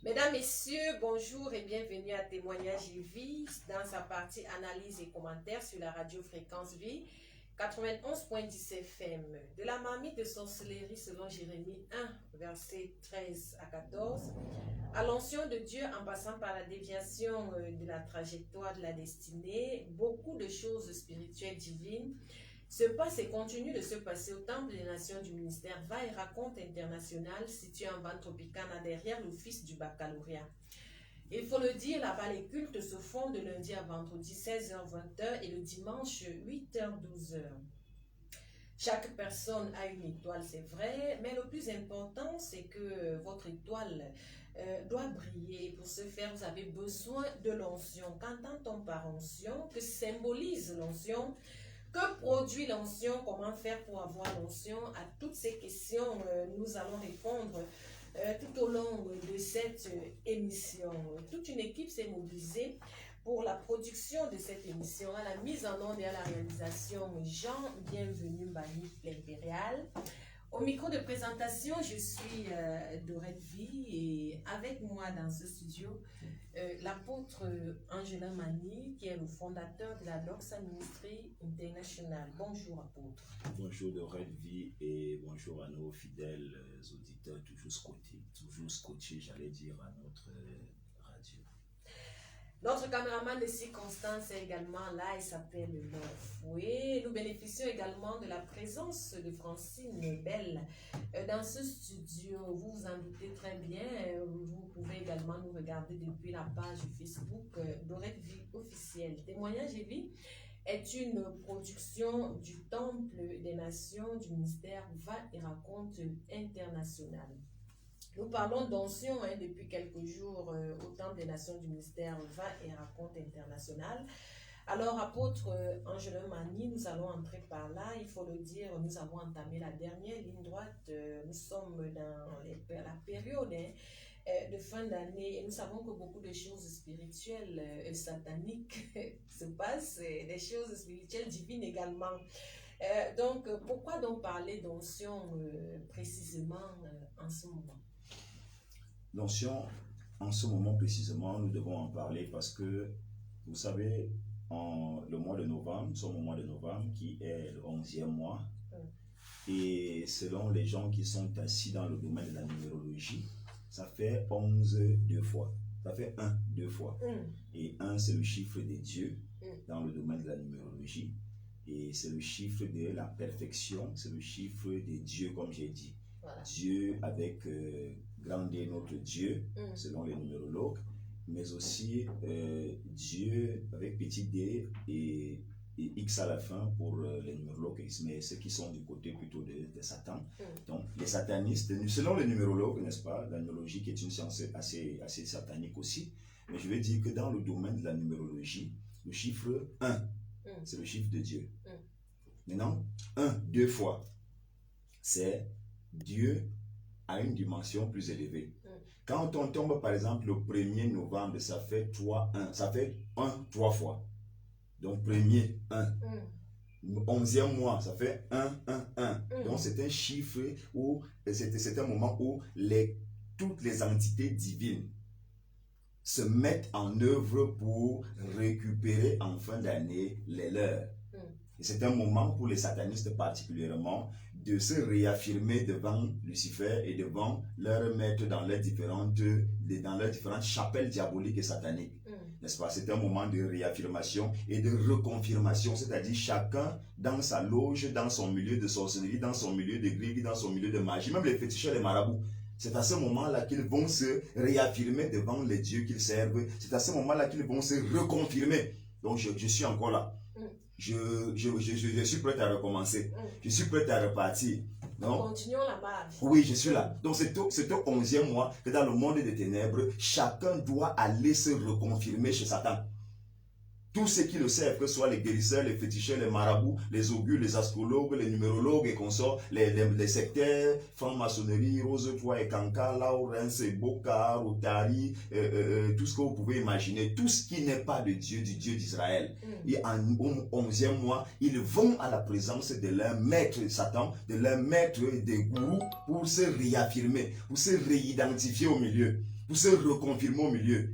Mesdames, Messieurs, bonjour et bienvenue à Témoignage et Vie dans sa partie analyse et commentaires sur la radio Fréquence Vie 91.10 FM. De la marmite de sorcellerie selon Jérémie 1, versets 13 à 14, à l'onction de Dieu en passant par la déviation de la trajectoire de la destinée, beaucoup de choses spirituelles divines se passe et continue de se passer au Temple des Nations du ministère Va et Raconte International situé en bande tropicana derrière l'office du baccalauréat. Il faut le dire, là-bas les cultes se font de lundi à vendredi 16h-20h et le dimanche 8h-12h. Chaque personne a une étoile, c'est vrai, mais le plus important, c'est que votre étoile doit briller. Pour ce faire, vous avez besoin de l'onction. Qu'entend-on par onction? Que symbolise l'onction? Que produit l'onction? Comment faire pour avoir l'onction? À toutes ces questions, nous allons répondre tout au long de cette émission. Toute une équipe s'est mobilisée pour la production de cette émission, à la mise en onde et à la réalisation. Jean, bienvenue, Mbani l'Impérial. Au micro de présentation, je suis Dorette Vie et avec moi dans ce studio, l'apôtre Angela Mani, qui est le fondateur de la Doxa Ministry International. Bonjour apôtre. Bonjour Dorette Vie et bonjour à nos fidèles auditeurs, toujours scotchés, j'allais dire, à notre radio. Notre caméraman de circonstance est également là, il s'appelle Lofoué. Nous bénéficions également de la présence de Francine Belle dans ce studio. Vous vous en doutez très bien, vous pouvez également nous regarder depuis la page Facebook Dorette Vie officielle. Témoignage et Vie est une production du Temple des Nations du ministère Va et Raconte International. Nous parlons d'onction depuis quelques jours au Temple des Nations du ministère Va et Raconte International. Alors, apôtre Angela Mani, nous allons entrer par là. Il faut le dire, nous avons entamé la dernière ligne droite. Nous sommes dans la période de fin d'année et nous savons que beaucoup de choses spirituelles et sataniques se passent, des choses spirituelles divines également. Donc, pourquoi donc parler d'onction précisément en ce moment? L'onction, en ce moment précisément, nous devons en parler parce que, vous savez, le mois de novembre, nous sommes au mois de novembre qui est le 11e mois. Et selon les gens qui sont assis dans le domaine de la numérologie, ça fait 11 deux fois. Ça fait 1 deux fois. Et 1, c'est le chiffre des dieux dans le domaine de la numérologie. Et c'est le chiffre de la perfection, c'est le chiffre des dieux, comme j'ai dit. Voilà. Dieu avec grand D, notre Dieu, selon les numérologues, mais aussi Dieu avec petit d et X à la fin pour les numérologues, mais ceux qui sont du côté plutôt de Satan. Donc, les satanistes, selon les numérologues, n'est-ce pas, la numérologie qui est une science assez satanique aussi, mais je vais dire que dans le domaine de la numérologie, le chiffre 1, c'est le chiffre de Dieu. Maintenant, 1, 2 fois, c'est Dieu à une dimension plus élevée. Quand on tombe, par exemple, le 1er novembre, ça fait 3, 1. Ça fait 1, 3 fois. Donc, 1er, 1. 11e mois, ça fait 1, 1, 1. Donc, c'est un chiffre où, c'est un moment où toutes les entités divines se mettent en œuvre pour récupérer en fin d'année les leurs. Et c'est un moment pour les satanistes particulièrement de se réaffirmer devant Lucifer et devant leur maître dans leurs différentes chapelles diaboliques et sataniques. N'est-ce pas? C'est un moment de réaffirmation et de reconfirmation, c'est-à-dire chacun dans sa loge, dans son milieu de sorcellerie, dans son milieu de gris, dans son milieu de magie, même les féticheurs, les marabouts. C'est à ce moment-là qu'ils vont se réaffirmer devant les dieux qu'ils servent. C'est à ce moment-là qu'ils vont se reconfirmer. Donc je suis encore là. Je suis prêt à recommencer. Je suis prêt à repartir. Donc, continuons la marche. Oui, je suis là. Donc c'est au 11e mois que dans le monde des ténèbres, chacun doit aller se reconfirmer chez Satan. Tous ceux qui le servent, que ce soit les guérisseurs, les féticheurs, les marabouts, les augures, les astrologues, les numérologues et consorts, les sectaires, franc-maçonnerie, Rose 3 et Kanka, Laurence, Boka, Rotary, tout ce que vous pouvez imaginer, tout ce qui n'est pas de Dieu, du Dieu d'Israël. Et au 11e mois, ils vont à la présence de leur maître Satan, de leur maître des gourous, pour se réaffirmer, pour se réidentifier au milieu. pour se reconfirmer au milieu.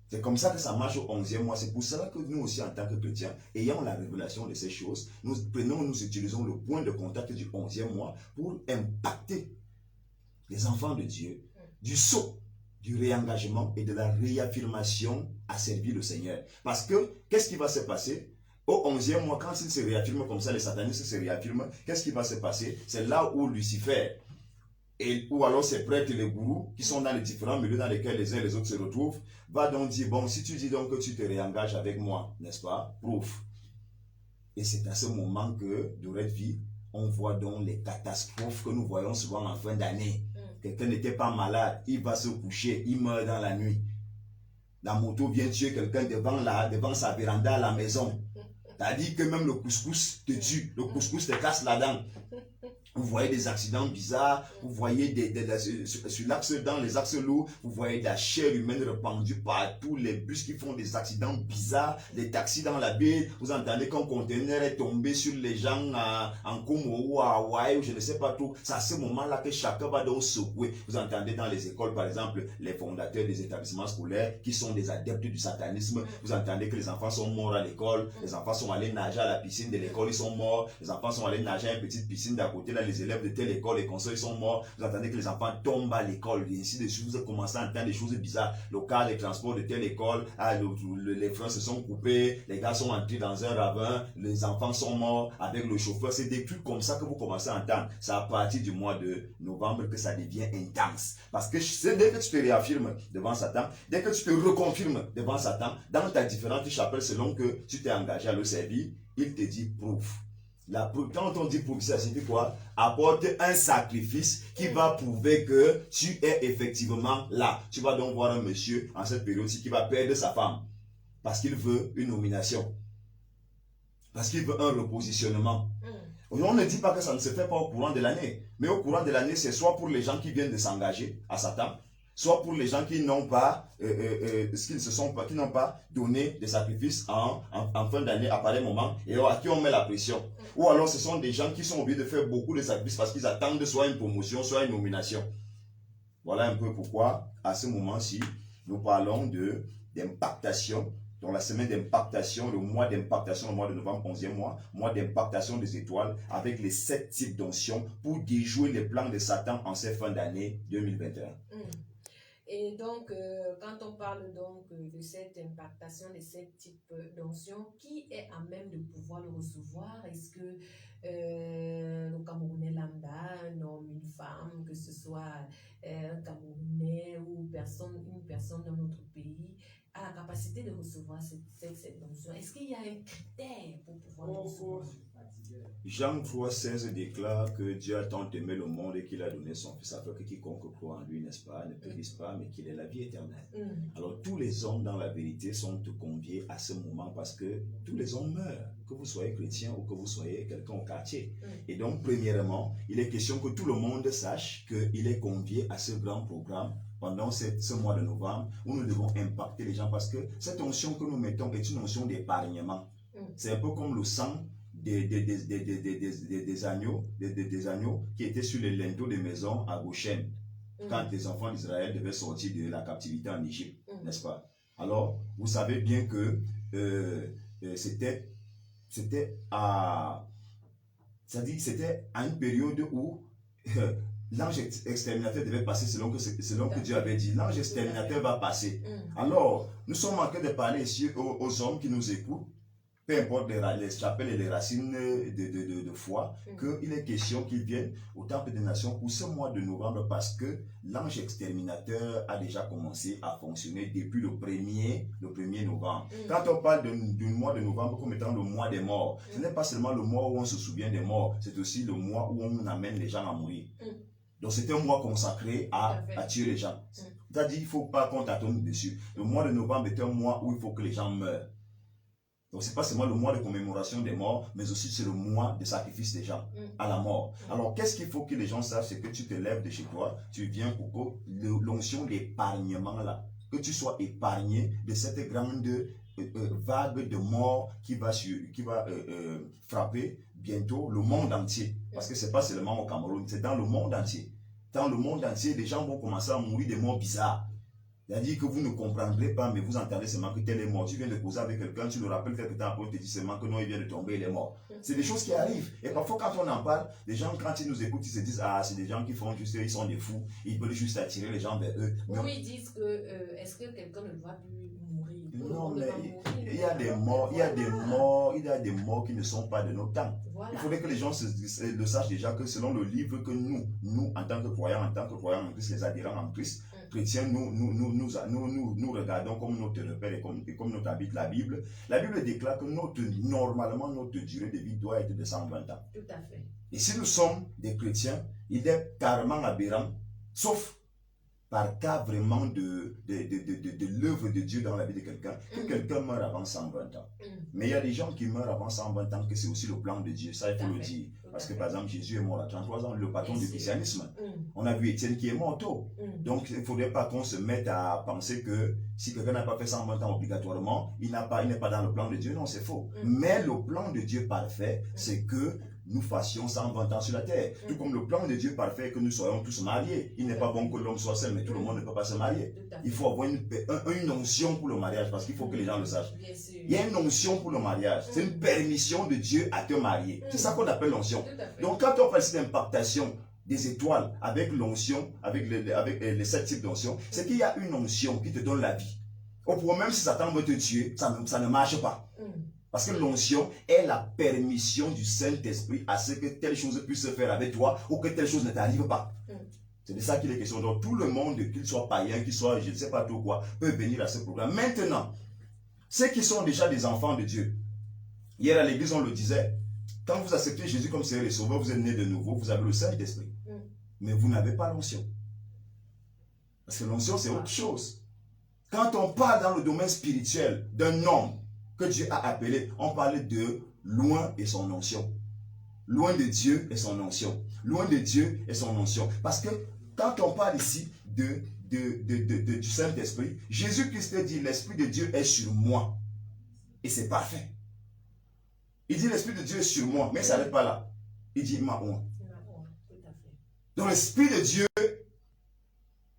C'est comme ça que ça marche au 11e mois. C'est pour cela que nous aussi, en tant que chrétiens, ayant la révélation de ces choses, nous utilisons le point de contact du 11e mois pour impacter les enfants de Dieu du saut, du réengagement et de la réaffirmation à servir le Seigneur. Parce que, qu'est-ce qui va se passer? Au 11e mois, quand ils se réaffirment comme ça, les satanistes se réaffirment, qu'est-ce qui va se passer? C'est là où Lucifer, ou alors ses prêtres et les gourous, qui sont dans les différents milieux dans lesquels les uns et les autres se retrouvent, va donc dire, bon, si tu dis donc que tu te réengages avec moi, n'est-ce pas? Prouve. Et c'est à ce moment que, de notre vie, on voit donc les catastrophes que nous voyons souvent en fin d'année. Quelqu'un n'était pas malade, il va se coucher, il meurt dans la nuit. La moto vient tuer quelqu'un devant sa véranda à la maison. C'est-à-dire que même le couscous te tue, le couscous te casse la dent. Vous voyez des accidents bizarres, vous voyez sur l'axe, dans les axes lourds, vous voyez de la chair humaine répandue partout, les bus qui font des accidents bizarres, les taxis dans la ville, vous entendez qu'un conteneur est tombé sur les gens en Como ou à Hawaï, ou je ne sais pas tout. C'est à ce moment-là que chacun va donc secouer. Vous entendez dans les écoles, par exemple, les fondateurs des établissements scolaires qui sont des adeptes du satanisme. Vous entendez que les enfants sont morts à l'école, les enfants sont allés nager à la piscine de l'école, ils sont morts, les enfants sont allés nager à une petite piscine d'à côté, là, les élèves de telle école, les conseils sont morts, vous entendez que les enfants tombent à l'école, et ainsi de suite, vous commencez à entendre des choses bizarres, le car, les transports de telle école, les freins se sont coupés, les gars sont entrés dans un ravin, les enfants sont morts avec le chauffeur, c'est des trucs comme ça que vous commencez à entendre. C'est à partir du mois de novembre que ça devient intense, parce que dès que tu te réaffirmes devant Satan, dès que tu te reconfirmes devant Satan, dans ta différente chapelle, selon que tu t'es engagé à le servir, il te dit prouve. Quand on dit prouve, ça signifie quoi? Apporte un sacrifice qui va prouver que tu es effectivement là. Tu vas donc voir un monsieur en cette période-ci qui va perdre sa femme parce qu'il veut une nomination, parce qu'il veut un repositionnement. On ne dit pas que ça ne se fait pas au courant de l'année, mais au courant de l'année, c'est soit pour les gens qui viennent de s'engager à Satan, soit pour les gens qui n'ont pas, qui n'ont pas donné des sacrifices en fin d'année à pareil moment et à qui on met la pression. Ou alors ce sont des gens qui sont obligés de faire beaucoup de sacrifices parce qu'ils attendent soit une promotion, soit une nomination. Voilà un peu pourquoi, à ce moment-ci, nous parlons d'impactation. Dans la semaine d'impactation, le mois d'impactation, le mois de novembre, 11e mois d'impactation des étoiles, avec les 7 types d'onction pour déjouer les plans de Satan en cette fin d'année 2021. Et donc, quand on parle donc de cette impactation, de ces types d'onction, qui est à même de pouvoir le recevoir? Est-ce que le Camerounais lambda, un homme, une femme, que ce soit un Camerounais ou une personne dans notre pays, a la capacité de recevoir cette onction? Est-ce qu'il y a un critère pour pouvoir le recevoir? Jean 3,16 déclare que Dieu a tant aimé le monde et qu'il a donné son Fils afin que quiconque croit en lui, n'est-ce pas, ne périsse pas, mais qu'il ait la vie éternelle. Alors tous les hommes dans la vérité sont conviés à ce moment parce que tous les hommes meurent, que vous soyez chrétien ou que vous soyez quelqu'un au quartier. Et donc premièrement, il est question que tout le monde sache qu'il est convié à ce grand programme pendant ce mois de novembre où nous devons impacter les gens parce que cette onction que nous mettons est une onction d'épargnement. C'est un peu comme le sang des agneaux qui étaient sur les linteaux des maisons à Goshen quand les enfants d'Israël devaient sortir de la captivité en Égypte, n'est-ce pas? Alors, vous savez bien que c'était à une période où l'ange exterminateur devait passer selon que Dieu avait dit. L'ange exterminateur va passer. Alors, nous sommes en train de parler ici aux hommes qui nous écoutent, peu importe les chapelles et les racines de foi, qu'il est question qu'ils viennent au Temple des Nations pour ce mois de novembre parce que l'ange exterminateur a déjà commencé à fonctionner depuis le 1er novembre. Quand on parle du mois de novembre comme étant le mois des morts, ce n'est pas seulement le mois où on se souvient des morts, c'est aussi le mois où on amène les gens à mourir. Donc c'est un mois consacré à tuer les gens. C'est-à-dire qu'il ne faut pas qu'on t'attende dessus. Le mois de novembre est un mois où il faut que les gens meurent. Donc, ce n'est pas seulement le mois de commémoration des morts, mais aussi c'est le mois de sacrifice des gens à la mort. Alors, qu'est-ce qu'il faut que les gens sachent? C'est que tu te lèves de chez toi, tu viens pour que l'onction d'épargnement là, que tu sois épargné de cette grande vague de mort qui va frapper bientôt le monde entier. Parce que ce n'est pas seulement au Cameroun, c'est dans le monde entier. Dans le monde entier, les gens vont commencer à mourir de morts bizarres. C'est-à-dire que vous ne comprendrez pas, mais vous entendez seulement que tel est mort. Tu viens de causer avec quelqu'un, tu le rappelles quelque temps après, on te dit seulement que non, il vient de tomber, il est mort. C'est des choses qui arrivent. Et parfois, quand on en parle, les gens, quand ils nous écoutent, ils se disent, ah, c'est des gens qui font juste, ils sont des fous, ils veulent juste attirer les gens vers eux. Ou ils disent que, est-ce que quelqu'un ne doit plus mourir? Non, mais il y a des morts, il y a des morts qui ne sont pas de notre temps. Voilà. Il faudrait que les gens le sachent déjà que selon le livre que nous, en tant que croyants en Christ, les adhérents en Christ, chrétiens, nous regardons comme notre repère et comme notre habite la Bible. La Bible déclare que normalement, notre durée de vie doit être de 120 ans. Tout à fait. Et si nous sommes des chrétiens, il est carrément aberrant, sauf par cas vraiment de l'œuvre de Dieu dans la vie de quelqu'un, que quelqu'un meurt avant 120 ans. Mais il y a des gens qui meurent avant 120 ans, que c'est aussi le plan de Dieu, ça il faut le dire. Parce que par exemple, Jésus est mort à 33 ans, le patron du christianisme. On a vu Étienne qui est mort tôt. Donc il ne faudrait pas qu'on se mette à penser que si quelqu'un n'a pas fait 120 ans obligatoirement, il n'est pas dans le plan de Dieu. Non, c'est faux. Mais le plan de Dieu parfait, c'est que nous fassions 120 ans sur la terre. Tout comme le plan de Dieu parfait que nous soyons tous mariés. Il n'est pas bon que l'homme soit seul, mais tout le monde ne peut pas se marier. Il faut avoir une onction pour le mariage, parce qu'il faut que les gens le sachent. Il y a une onction pour le mariage. C'est une permission de Dieu à te marier. C'est ça qu'on appelle l'onction. Donc quand on parle d'impactation des étoiles avec l'onction, avec les 7 types d'onction, c'est qu'il y a une onction qui te donne la vie. Au point même si Satan veut te tuer, ça ne marche pas. Parce que l'onction est la permission du Saint-Esprit à ce que telle chose puisse se faire avec toi ou que telle chose ne t'arrive pas. C'est de ça qu'il est question. Donc tout le monde, qu'il soit païen, qu'il soit je ne sais pas trop quoi, peut venir à ce programme. Maintenant, ceux qui sont déjà des enfants de Dieu, hier à l'église on le disait, quand vous acceptez Jésus comme Seigneur et Sauveur, vous êtes né de nouveau, vous avez le Saint-Esprit. Mais vous n'avez pas l'onction. Parce que l'onction c'est autre chose. Quand on parle dans le domaine spirituel d'un homme que Dieu a appelé, on parle de loin et son onction. Loin de Dieu et son onction. Loin de Dieu et son onction. Parce que quand on parle ici du Saint-Esprit, Jésus-Christ dit, l'Esprit de Dieu est sur moi. Et c'est parfait. Il dit, l'Esprit de Dieu est sur moi, mais ça n'arrête pas là. Il dit, ma oua. Donc l'Esprit de Dieu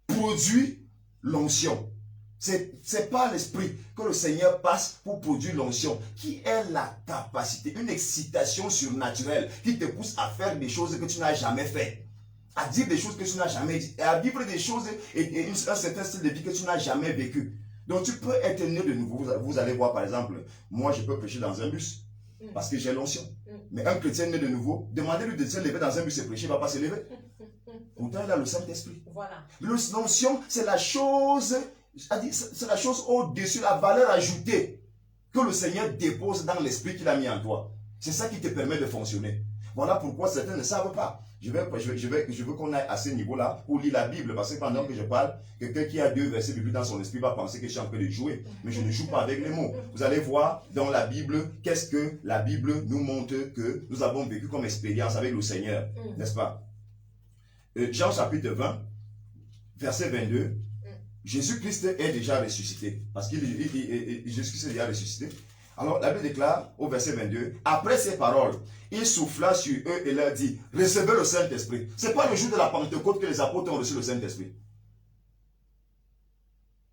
produit l'onction. C'est pas l'esprit que le Seigneur passe pour produire l'onction, qui est la capacité, une excitation surnaturelle qui te pousse à faire des choses que tu n'as jamais fait, à dire des choses que tu n'as jamais dit, à vivre des choses et un certain style de vie que tu n'as jamais vécu. Donc tu peux être né de nouveau. Vous allez voir par exemple, moi je peux prêcher dans un bus parce que j'ai l'onction. Mais un chrétien né de nouveau, demandez-lui de se lever dans un bus et prêcher, il ne va pas se lever. Pourtant il a le Saint-Esprit. Voilà. L'onction, c'est la chose... C'est la chose au-dessus, la valeur ajoutée que le Seigneur dépose dans l'esprit qu'il a mis en toi. C'est ça qui te permet de fonctionner. Voilà pourquoi certains ne savent pas. Je veux qu'on aille à ce niveau-là pour lire la Bible, parce que pendant que je parle, quelqu'un qui a 2 versets bibliques dans son esprit va penser que je suis en train de jouer. Mais je ne joue pas avec les mots. Vous allez voir dans la Bible, qu'est-ce que la Bible nous montre que nous avons vécu comme expérience avec le Seigneur. N'est-ce pas? Jean chapitre 20, verset 22. Jésus-Christ est déjà ressuscité. Parce que Jésus-Christ est déjà ressuscité. Alors, la Bible déclare au verset 22, après ces paroles, il souffla sur eux et leur dit, recevez le Saint-Esprit. Ce n'est pas le jour de la Pentecôte que les apôtres ont reçu le Saint-Esprit.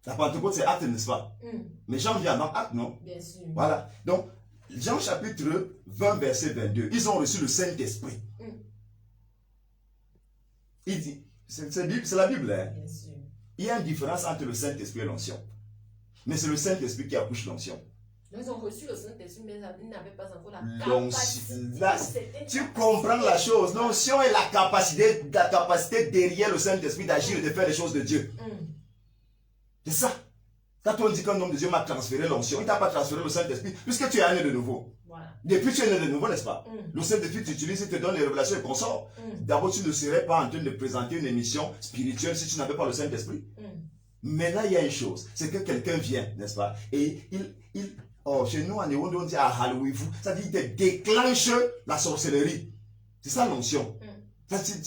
La Pentecôte, c'est acte, n'est-ce pas? Mais Jean vient avant acte, non? Bien sûr. Voilà. Donc, Jean chapitre 20, verset 22, ils ont reçu le Saint-Esprit. Il dit, c'est la Bible, hein? Bien sûr. Il y a une différence entre le Saint-Esprit et l'onction. Mais c'est le Saint-Esprit qui accouche l'onction. Ils ont reçu le Saint-Esprit, mais ils n'avaient pas encore la capacité. Tu comprends la chose. L'onction est la capacité derrière le Saint-Esprit d'agir et de faire les choses de Dieu. C'est ça. Quand on dit qu'un homme de Dieu m'a transféré l'onction, il ne t'a pas transféré le Saint-Esprit, puisque tu es né de nouveau. Voilà. Depuis que tu es né de nouveau, n'est-ce pas? Le Saint-Esprit t'utilise, il te donne les révélations et consort. D'abord, tu ne serais pas en train de présenter une émission spirituelle si tu n'avais pas le Saint-Esprit. Mais là, il y a une chose, c'est que quelqu'un vient, n'est-ce pas? Et chez nous, en Ewondo, on dit à Halloween, ça dit qu'il te déclenche la sorcellerie. C'est ça l'onction. C'est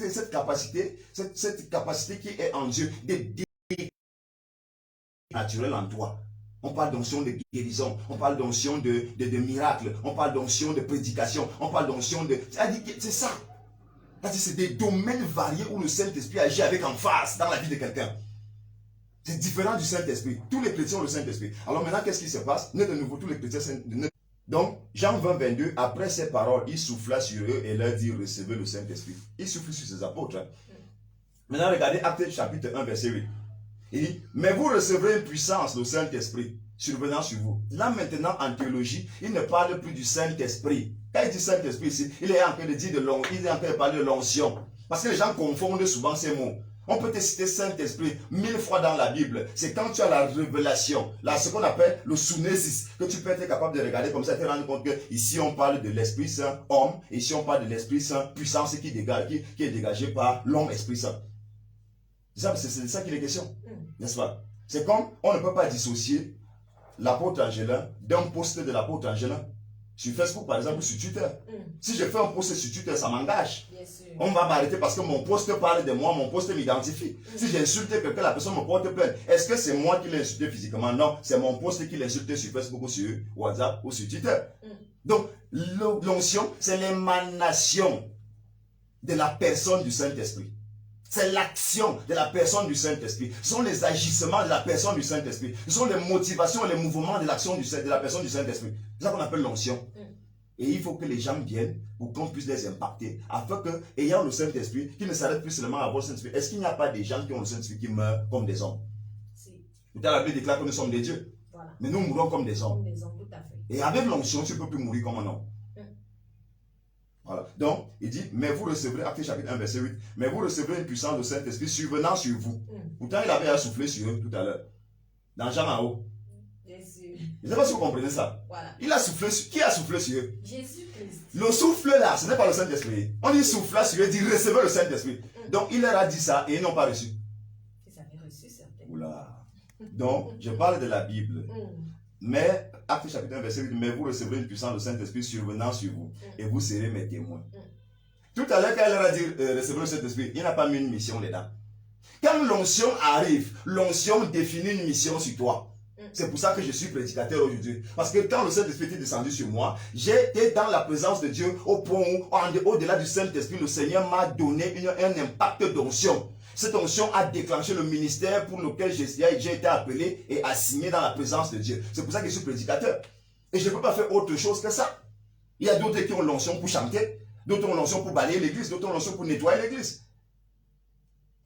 cette capacité qui est en Dieu, de naturel en toi. On parle d'onction de guérison, on parle d'onction de miracles, on parle d'onction de prédication, on parle d'onction de... C'est ça. C'est des domaines variés où le Saint-Esprit agit avec emphase dans la vie de quelqu'un. C'est différent du Saint-Esprit. Tous les chrétiens ont le Saint-Esprit. Alors maintenant, qu'est-ce qui se passe? Né de nouveau, tous les chrétiens sont... Donc, Jean 20, 22, après ces paroles, il souffla sur eux et leur dit, recevez le Saint-Esprit. Il souffle sur ses apôtres. Maintenant, regardez Actes chapitre 1, verset 8. Il dit, mais vous recevrez une puissance, le Saint-Esprit, survenant sur vous. Là, maintenant, en théologie, il ne parle plus du Saint-Esprit. Quand il dit Saint-Esprit ici, il est en train de dire il est en train de parler de l'onction. Parce que les gens confondent souvent ces mots. On peut te citer Saint-Esprit 1000 fois dans la Bible. C'est quand tu as la révélation, là, ce qu'on appelle le sounésis, que tu peux être capable de regarder comme ça et te rendre compte que ici on parle de l'Esprit Saint, homme, et ici on parle de l'Esprit Saint, puissance qui est dégagée par l'homme Esprit Saint. C'est de ça qu'il est question, n'est-ce pas? C'est comme on ne peut pas dissocier l'apôtre Angelin d'un post de l'apôtre Angelin. Sur Facebook, par exemple, sur Twitter. Si je fais un post sur Twitter, ça m'engage. On va m'arrêter parce que mon post parle de moi, mon post m'identifie. Si j'ai insulté quelqu'un, la personne me porte plainte. Est-ce que c'est moi qui l'ai insulté physiquement? Non, c'est mon post qui l'a insulté sur Facebook ou sur WhatsApp ou sur Twitter. Donc, l'onction, c'est l'émanation de la personne du Saint-Esprit. C'est l'action de la personne du Saint-Esprit. Ce sont les agissements de la personne du Saint-Esprit. Ce sont les motivations et les mouvements de l'action de la personne du Saint-Esprit. C'est ça qu'on appelle l'onction. Et il faut que les gens viennent pour qu'on puisse les impacter. Afin que, ayant le Saint-Esprit, qui ne s'arrête plus seulement à avoir le Saint-Esprit, est-ce qu'il n'y a pas des gens qui ont le Saint-Esprit qui meurent comme des hommes? Si. Dans la Bible déclare que nous sommes des dieux. Voilà. Mais nous mourons comme des hommes. Comme des hommes, tout à fait. Et avec l'onction, tu ne peux plus mourir comme un homme. Voilà. Donc, il dit, mais vous recevrez, Actes chapitre 1, verset 8, mais vous recevrez une puissance de Saint-Esprit survenant sur vous. Pourtant, il avait soufflé sur eux tout à l'heure. Dans Jean en haut. Jésus. Je ne sais pas si vous comprenez ça. Voilà. Il a soufflé sur... Qui a soufflé sur eux? Jésus-Christ. Le souffle là, ce n'est pas le Saint-Esprit. On dit souffla sur eux, il dit recevez le Saint-Esprit. Donc, il leur a dit ça et ils n'ont pas reçu. Ils avaient reçu certainement. Oula. Donc, je parle de la Bible. Mais, Actes chapitre 1, verset 8, mais vous recevrez une puissance de Saint-Esprit survenant sur vous, et vous serez mes témoins. Tout à l'heure, quand elle leur a dit recevrez le Saint-Esprit, il n'a pas mis une mission dedans. Quand l'onction arrive, l'onction définit une mission sur toi. C'est pour ça que je suis prédicateur aujourd'hui. Parce que quand le Saint-Esprit est descendu sur moi, j'étais dans la présence de Dieu au point où, au-delà du Saint-Esprit, le Seigneur m'a donné un impact d'onction. Cette onction a déclenché le ministère pour lequel j'ai été appelé et assigné dans la présence de Dieu. C'est pour ça que je suis prédicateur. Et je ne peux pas faire autre chose que ça. Il y a d'autres qui ont l'onction pour chanter, d'autres ont l'onction pour balayer l'église, d'autres ont l'onction pour nettoyer l'église.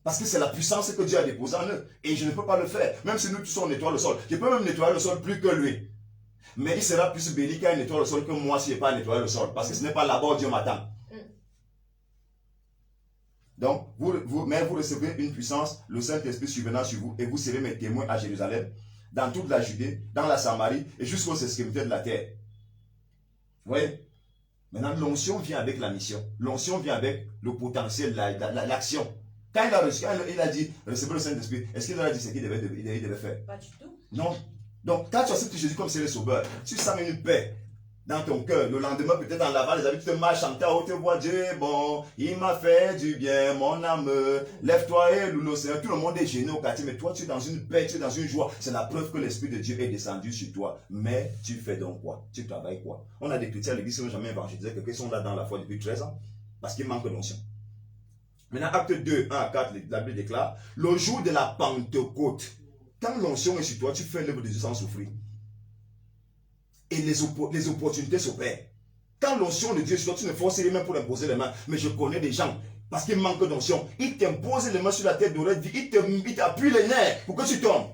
Parce que c'est la puissance que Dieu a déposée en eux. Et je ne peux pas le faire. Même si nous tous on nettoie le sol. Je peux même nettoyer le sol plus que lui. Mais il sera plus béni quand il nettoie le sol que moi si je n'ai pas nettoyé le sol. Parce que ce n'est pas là-bas où Dieu m'attend. Donc, mais vous recevez une puissance, le Saint-Esprit survenant sur vous, et vous serez mes témoins à Jérusalem, dans toute la Judée, dans la Samarie, et jusqu'aux extrémités de la terre. Vous voyez? Maintenant, l'onction vient avec la mission. L'onction vient avec le potentiel, l'action. Quand il a reçu, il a dit, recevez le Saint-Esprit, est-ce qu'il leur a dit ce qu'il devait faire? Pas du tout. Non. Donc, quand tu acceptes Jésus comme c'est le sauveur, tu sens une paix dans ton cœur. Le lendemain, peut-être en lavant les habits, tu te marches chanter à haute voix, Dieu est bon, il m'a fait du bien, mon âme, lève-toi et loue le Seigneur. Tout le monde est gêné au quartier, mais toi, tu es dans une paix, tu es dans une joie. C'est la preuve que l'Esprit de Dieu est descendu sur toi. Mais tu fais donc quoi? Tu travailles quoi? On a des chrétiens à l'église qui n'ont jamais évangélisé, quelqu'un qui sont là dans la foi depuis 13 ans, parce qu'il manque d'onction. Maintenant, acte 2, 1 à 4, la Bible déclare, le jour de la Pentecôte, quand l'onction est sur toi, tu fais l'œuvre de Dieu sans souffrir. Et les opportunités s'opèrent. Quand l'onction de Dieu est sur toi, tu ne forces les mains pour imposer les mains. Mais je connais des gens, parce qu'ils manquent d'onction, ils t'imposent les mains sur la tête d'oreille, ils t'appuient les nerfs pour que tu tombes.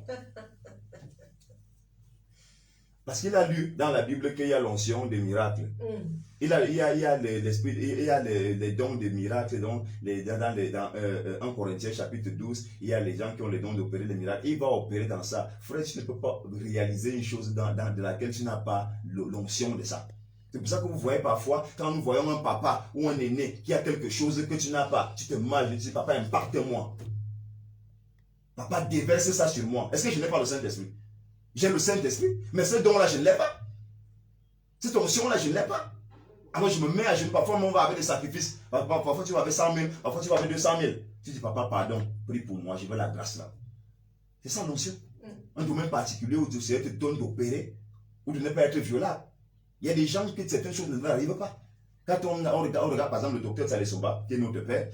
Parce qu'il a lu dans la Bible qu'il y a l'onction des miracles. Il y a l'esprit, il y a les dons des miracles. Donc, dans 1 Corinthiens chapitre 12, il y a les gens qui ont les dons d'opérer les miracles. Il va opérer dans ça. Frère, tu ne peux pas réaliser une chose de laquelle tu n'as pas l'onction de ça. C'est pour ça que vous voyez parfois, quand nous voyons un papa ou un aîné qui a quelque chose que tu n'as pas, tu te marres, tu dis, papa, impacte-moi. Papa, déverse ça sur moi. Est-ce que je n'ai pas le Saint-Esprit? J'ai le Saint-Esprit, mais ce don-là, je ne l'ai pas. Cette onction-là, je ne l'ai pas. Alors je me mets à genoux, parfois on va avec des sacrifices, parfois tu vas avec 100 000, parfois tu vas avec 200 000. Tu dis, papa, pardon, prie pour moi, je veux la grâce là. C'est ça l'onction. Un domaine particulier où Dieu te donne d'opérer, ou de ne pas être violable. Il y a des gens qui certaines choses ne leur arrivent pas. Quand on regarde par exemple le docteur Tsalesomba, qui est notre père,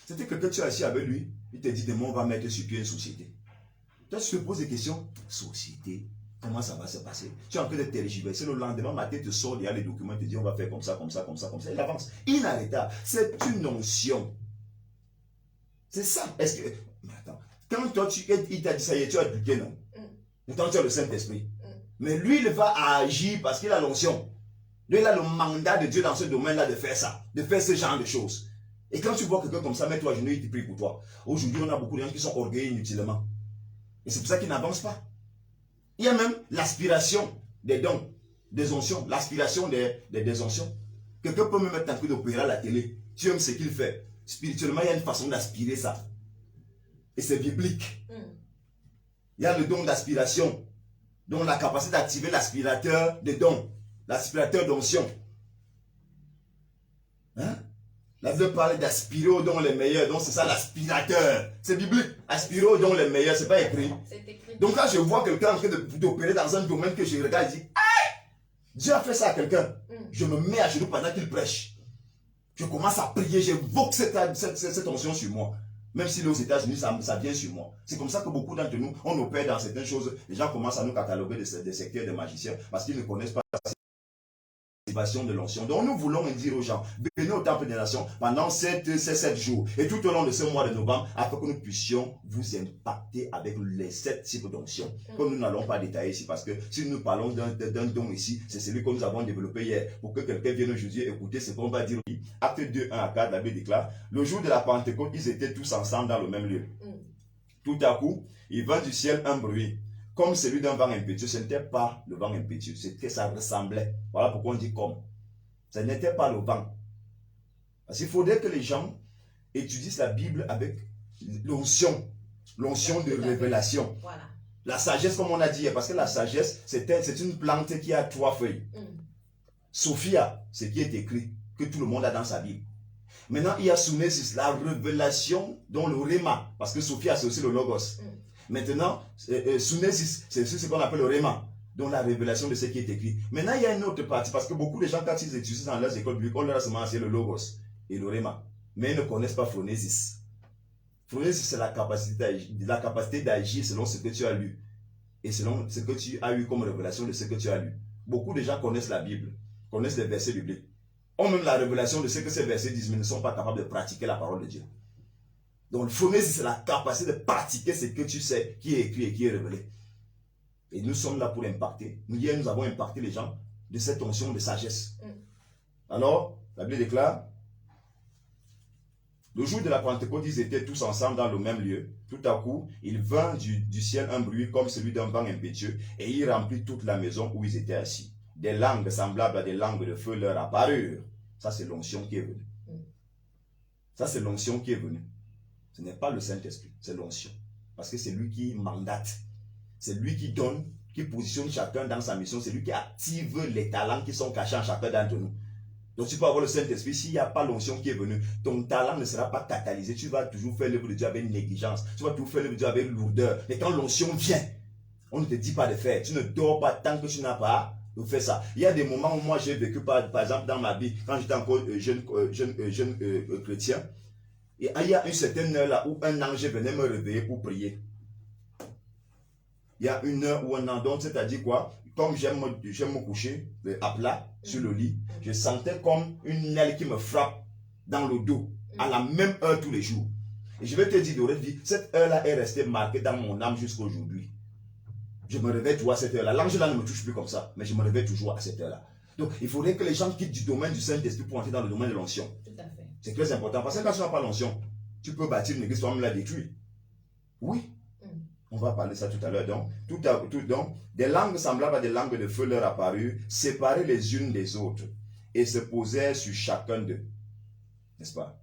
c'était quelqu'un que tu es assis avec lui, il te dit, demain on va mettre sur pied une société. Toi, tu te poses des questions. Société, comment ça va se passer? Tu es en train de tergiverser. Le lendemain matin, tu sors, il y a les documents, tu te dis on va faire comme ça, comme ça, comme ça, comme ça. Il avance. Inarrêtable. C'est une onction. C'est ça. Est-ce que. Mais attends. Quand toi, il t'a dit ça y est, tu as douté, non? Pourtant, tu as le Saint-Esprit. Mais lui, il va agir parce qu'il a l'onction. Lui, il a le mandat de Dieu dans ce domaine-là de faire ça, de faire ce genre de choses. Et quand tu vois quelqu'un comme ça, mets-toi à genoux, il te prie pour toi. Aujourd'hui, on a beaucoup de gens qui sont orgueilleux inutilement. Et c'est pour ça qu'ils n'avancent pas. Il y a même l'aspiration des dons, des onctions, l'aspiration des onctions. Quelqu'un peut me mettre un coup d'opéra à la télé. Tu aimes ce qu'il fait. Spirituellement, il y a une façon d'aspirer ça. Et c'est biblique. Il y a le don d'aspiration, donc la capacité d'activer l'aspirateur des dons, l'aspirateur d'onction. Hein? La Bible parle d'aspirer aux dons les meilleurs, donc c'est ça l'aspirateur. C'est biblique. Aspirer aux dons les meilleurs, c'est pas écrit. Donc quand je vois quelqu'un en train d'opérer dans un domaine que je regarde, je dis, hey, Dieu a fait ça à quelqu'un. Je me mets à genoux pendant qu'il prêche. Je commence à prier, j'évoque cette onction sur moi. Même si aux États-Unis, ça vient sur moi. C'est comme ça que beaucoup d'entre nous, on opère dans certaines choses. Les gens commencent à nous cataloguer des secteurs de magiciens parce qu'ils ne connaissent pas de l'onction. Donc nous voulons dire aux gens, venez au temple des nations pendant ces 7 jours et tout au long de ce mois de novembre, afin que nous puissions vous impacter avec les 7 types d'onction. Comme nous n'allons pas détailler ici, parce que si nous parlons d'un don ici, c'est celui que nous avons développé hier. Pour que quelqu'un vienne aujourd'hui écouter ce qu'on va dire. Acte 2, 1 à 4, la Bible déclare, le jour de la Pentecôte, ils étaient tous ensemble dans le même lieu. Tout à coup, il vint du ciel un bruit, comme celui d'un vent impétueux. Ce n'était pas le vent impétueux, c'était ça ressemblait. Voilà pourquoi on dit comme. Ce n'était pas le vent. Parce qu'il faudrait que les gens étudient la Bible avec l'onction de révélation. Voilà. La sagesse, comme on a dit, parce que la sagesse, c'est une plante qui a 3 feuilles. Sophia, ce qui est écrit, que tout le monde a dans sa Bible. Maintenant, il y a Sunesis, la révélation, dont le Réma, parce que Sophia, c'est aussi le Logos. Maintenant, Sunesis, c'est ce qu'on appelle le Réma, dont la révélation de ce qui est écrit. Maintenant, il y a une autre partie, parce que beaucoup de gens, quand ils étudient dans leurs écoles bibliques, on leur a seulement enseigné le Logos et le Réma. Mais ils ne connaissent pas Phronésis. Phronésis, c'est la capacité d'agir selon ce que tu as lu et selon ce que tu as eu comme révélation de ce que tu as lu. Beaucoup de gens connaissent la Bible, connaissent les versets bibliques, ont même la révélation de ce que ces versets disent, mais ne sont pas capables de pratiquer la parole de Dieu. Donc, le phronésis, c'est la capacité de pratiquer ce que tu sais, qui est écrit et qui est révélé. Et nous sommes là pour impacter. Hier, nous avons impacté les gens de cette onction de sagesse. Alors, la Bible déclare, le jour de la Pentecôte, ils étaient tous ensemble dans le même lieu. Tout à coup, il vint du ciel un bruit comme celui d'un vent impétueux, et il remplit toute la maison où ils étaient assis. Des langues semblables à des langues de feu leur apparurent. Ça, c'est l'onction qui est venue. Ça, c'est l'onction qui est venue. Ce n'est pas le Saint-Esprit, c'est l'onction. Parce que c'est lui qui mandate. C'est lui qui donne, qui positionne chacun dans sa mission. C'est lui qui active les talents qui sont cachés en chacun d'entre nous. Donc tu peux avoir le Saint-Esprit, s'il n'y a pas l'onction qui est venue, ton talent ne sera pas catalysé. Tu vas toujours faire l'œuvre de Dieu avec négligence. Tu vas toujours faire l'œuvre de Dieu avec lourdeur. Et quand l'onction vient, on ne te dit pas de faire. Tu ne dors pas tant que tu n'as pas fait ça. Il y a des moments où moi j'ai vécu, par exemple dans ma vie, quand j'étais encore jeune chrétien, et il y a une certaine heure là où un ange venait me réveiller pour prier. Il y a une heure ou un an, donc c'est-à-dire quoi? Comme j'aime me coucher à plat sur le lit, je sentais comme une aile qui me frappe dans le dos à la même heure tous les jours. Et je vais te dire, Dorette, cette heure-là est restée marquée dans mon âme jusqu'à aujourd'hui. Je me réveille toujours à cette heure-là. L'ange là ne me touche plus comme ça, mais je me réveille toujours à cette heure-là. Donc il faudrait que les gens quittent du domaine du Saint-Esprit pour entrer dans le domaine de l'onction. C'est très important. Parce que quand tu n'as pas l'onction, tu peux bâtir une église, toi-même la détruire. Oui. On va parler de ça tout à l'heure. Donc, des langues semblables à des langues de feu leur apparurent, séparées les unes des autres, et se posèrent sur chacun d'eux. N'est-ce pas?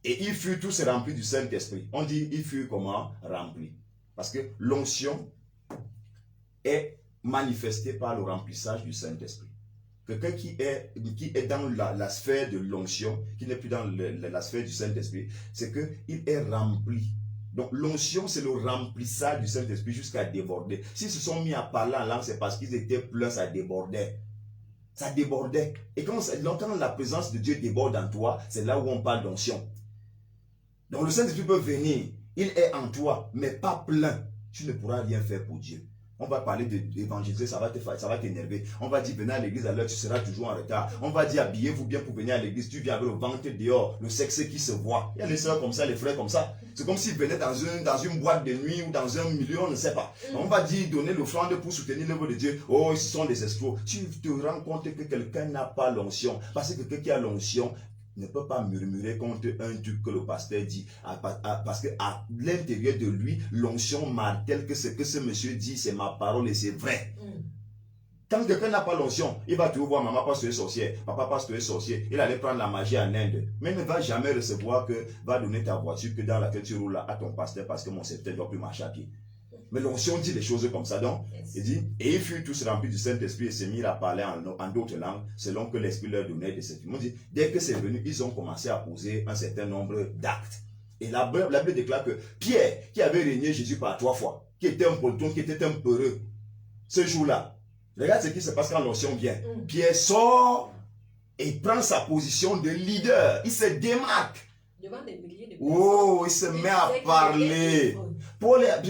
Et ils furent tous remplis du Saint-Esprit. On dit, ils furent comment? Remplis. Parce que l'onction est manifestée par le remplissage du Saint-Esprit. Quelqu'un qui est dans la sphère de l'onction, qui n'est plus dans la sphère du Saint-Esprit, c'est qu'il est rempli. Donc l'onction, c'est le remplissage du Saint-Esprit jusqu'à déborder. S'ils se sont mis à parler en langue, c'est parce qu'ils étaient pleins, ça débordait. Ça débordait. Et quand la présence de Dieu déborde en toi, c'est là où on parle d'onction. Donc le Saint-Esprit peut venir, il est en toi, mais pas plein. tu ne pourras rien faire pour Dieu. On va parler d'évangéliser, ça va t'énerver. On va dire, venez à l'église à l'heure, tu seras toujours en retard. On va dire, habillez-vous bien pour venir à l'église. Tu viens avec le ventre dehors, le sexe qui se voit. Il y a les soeurs comme ça, les frères comme ça. C'est comme s'ils venaient dans une boîte de nuit ou dans un milieu, on ne sait pas. On va dire, donner l'offrande pour soutenir l'œuvre de Dieu. Oh, ce sont des escrocs. Tu te rends compte que quelqu'un n'a pas l'onction. Parce que quelqu'un qui a l'onction ne peut pas murmurer contre un truc que le pasteur dit. Parce qu'à l'intérieur de lui, l'onction martèle que ce que ce monsieur dit, c'est ma parole et c'est vrai. Quand quelqu'un n'a pas l'onction, il va toujours voir maman pasteur sorcière, papa pasteur sorcier, il allait prendre la magie en Inde. Mais ne va jamais recevoir que va donner ta voiture que dans laquelle tu roules à ton pasteur parce que mon sceptre ne doit plus marcher à pied. Mais l'onction dit des choses comme ça. Donc, il dit, et ils furent tous remplis du Saint-Esprit et se mirent à parler en d'autres langues, selon que l'Esprit leur donnait de cette. On dit, dès que c'est venu, ils ont commencé à poser un certain nombre d'actes. Et la Bible déclare que Pierre, qui avait régné Jésus par 3 fois, qui était un poltron, qui était un peureux, ce jour-là, regarde ce qui se passe quand l'onction vient. Pierre sort et prend sa position de leader. Il se démarque. Devant des milliers de personnes. Oh, il se met à parler.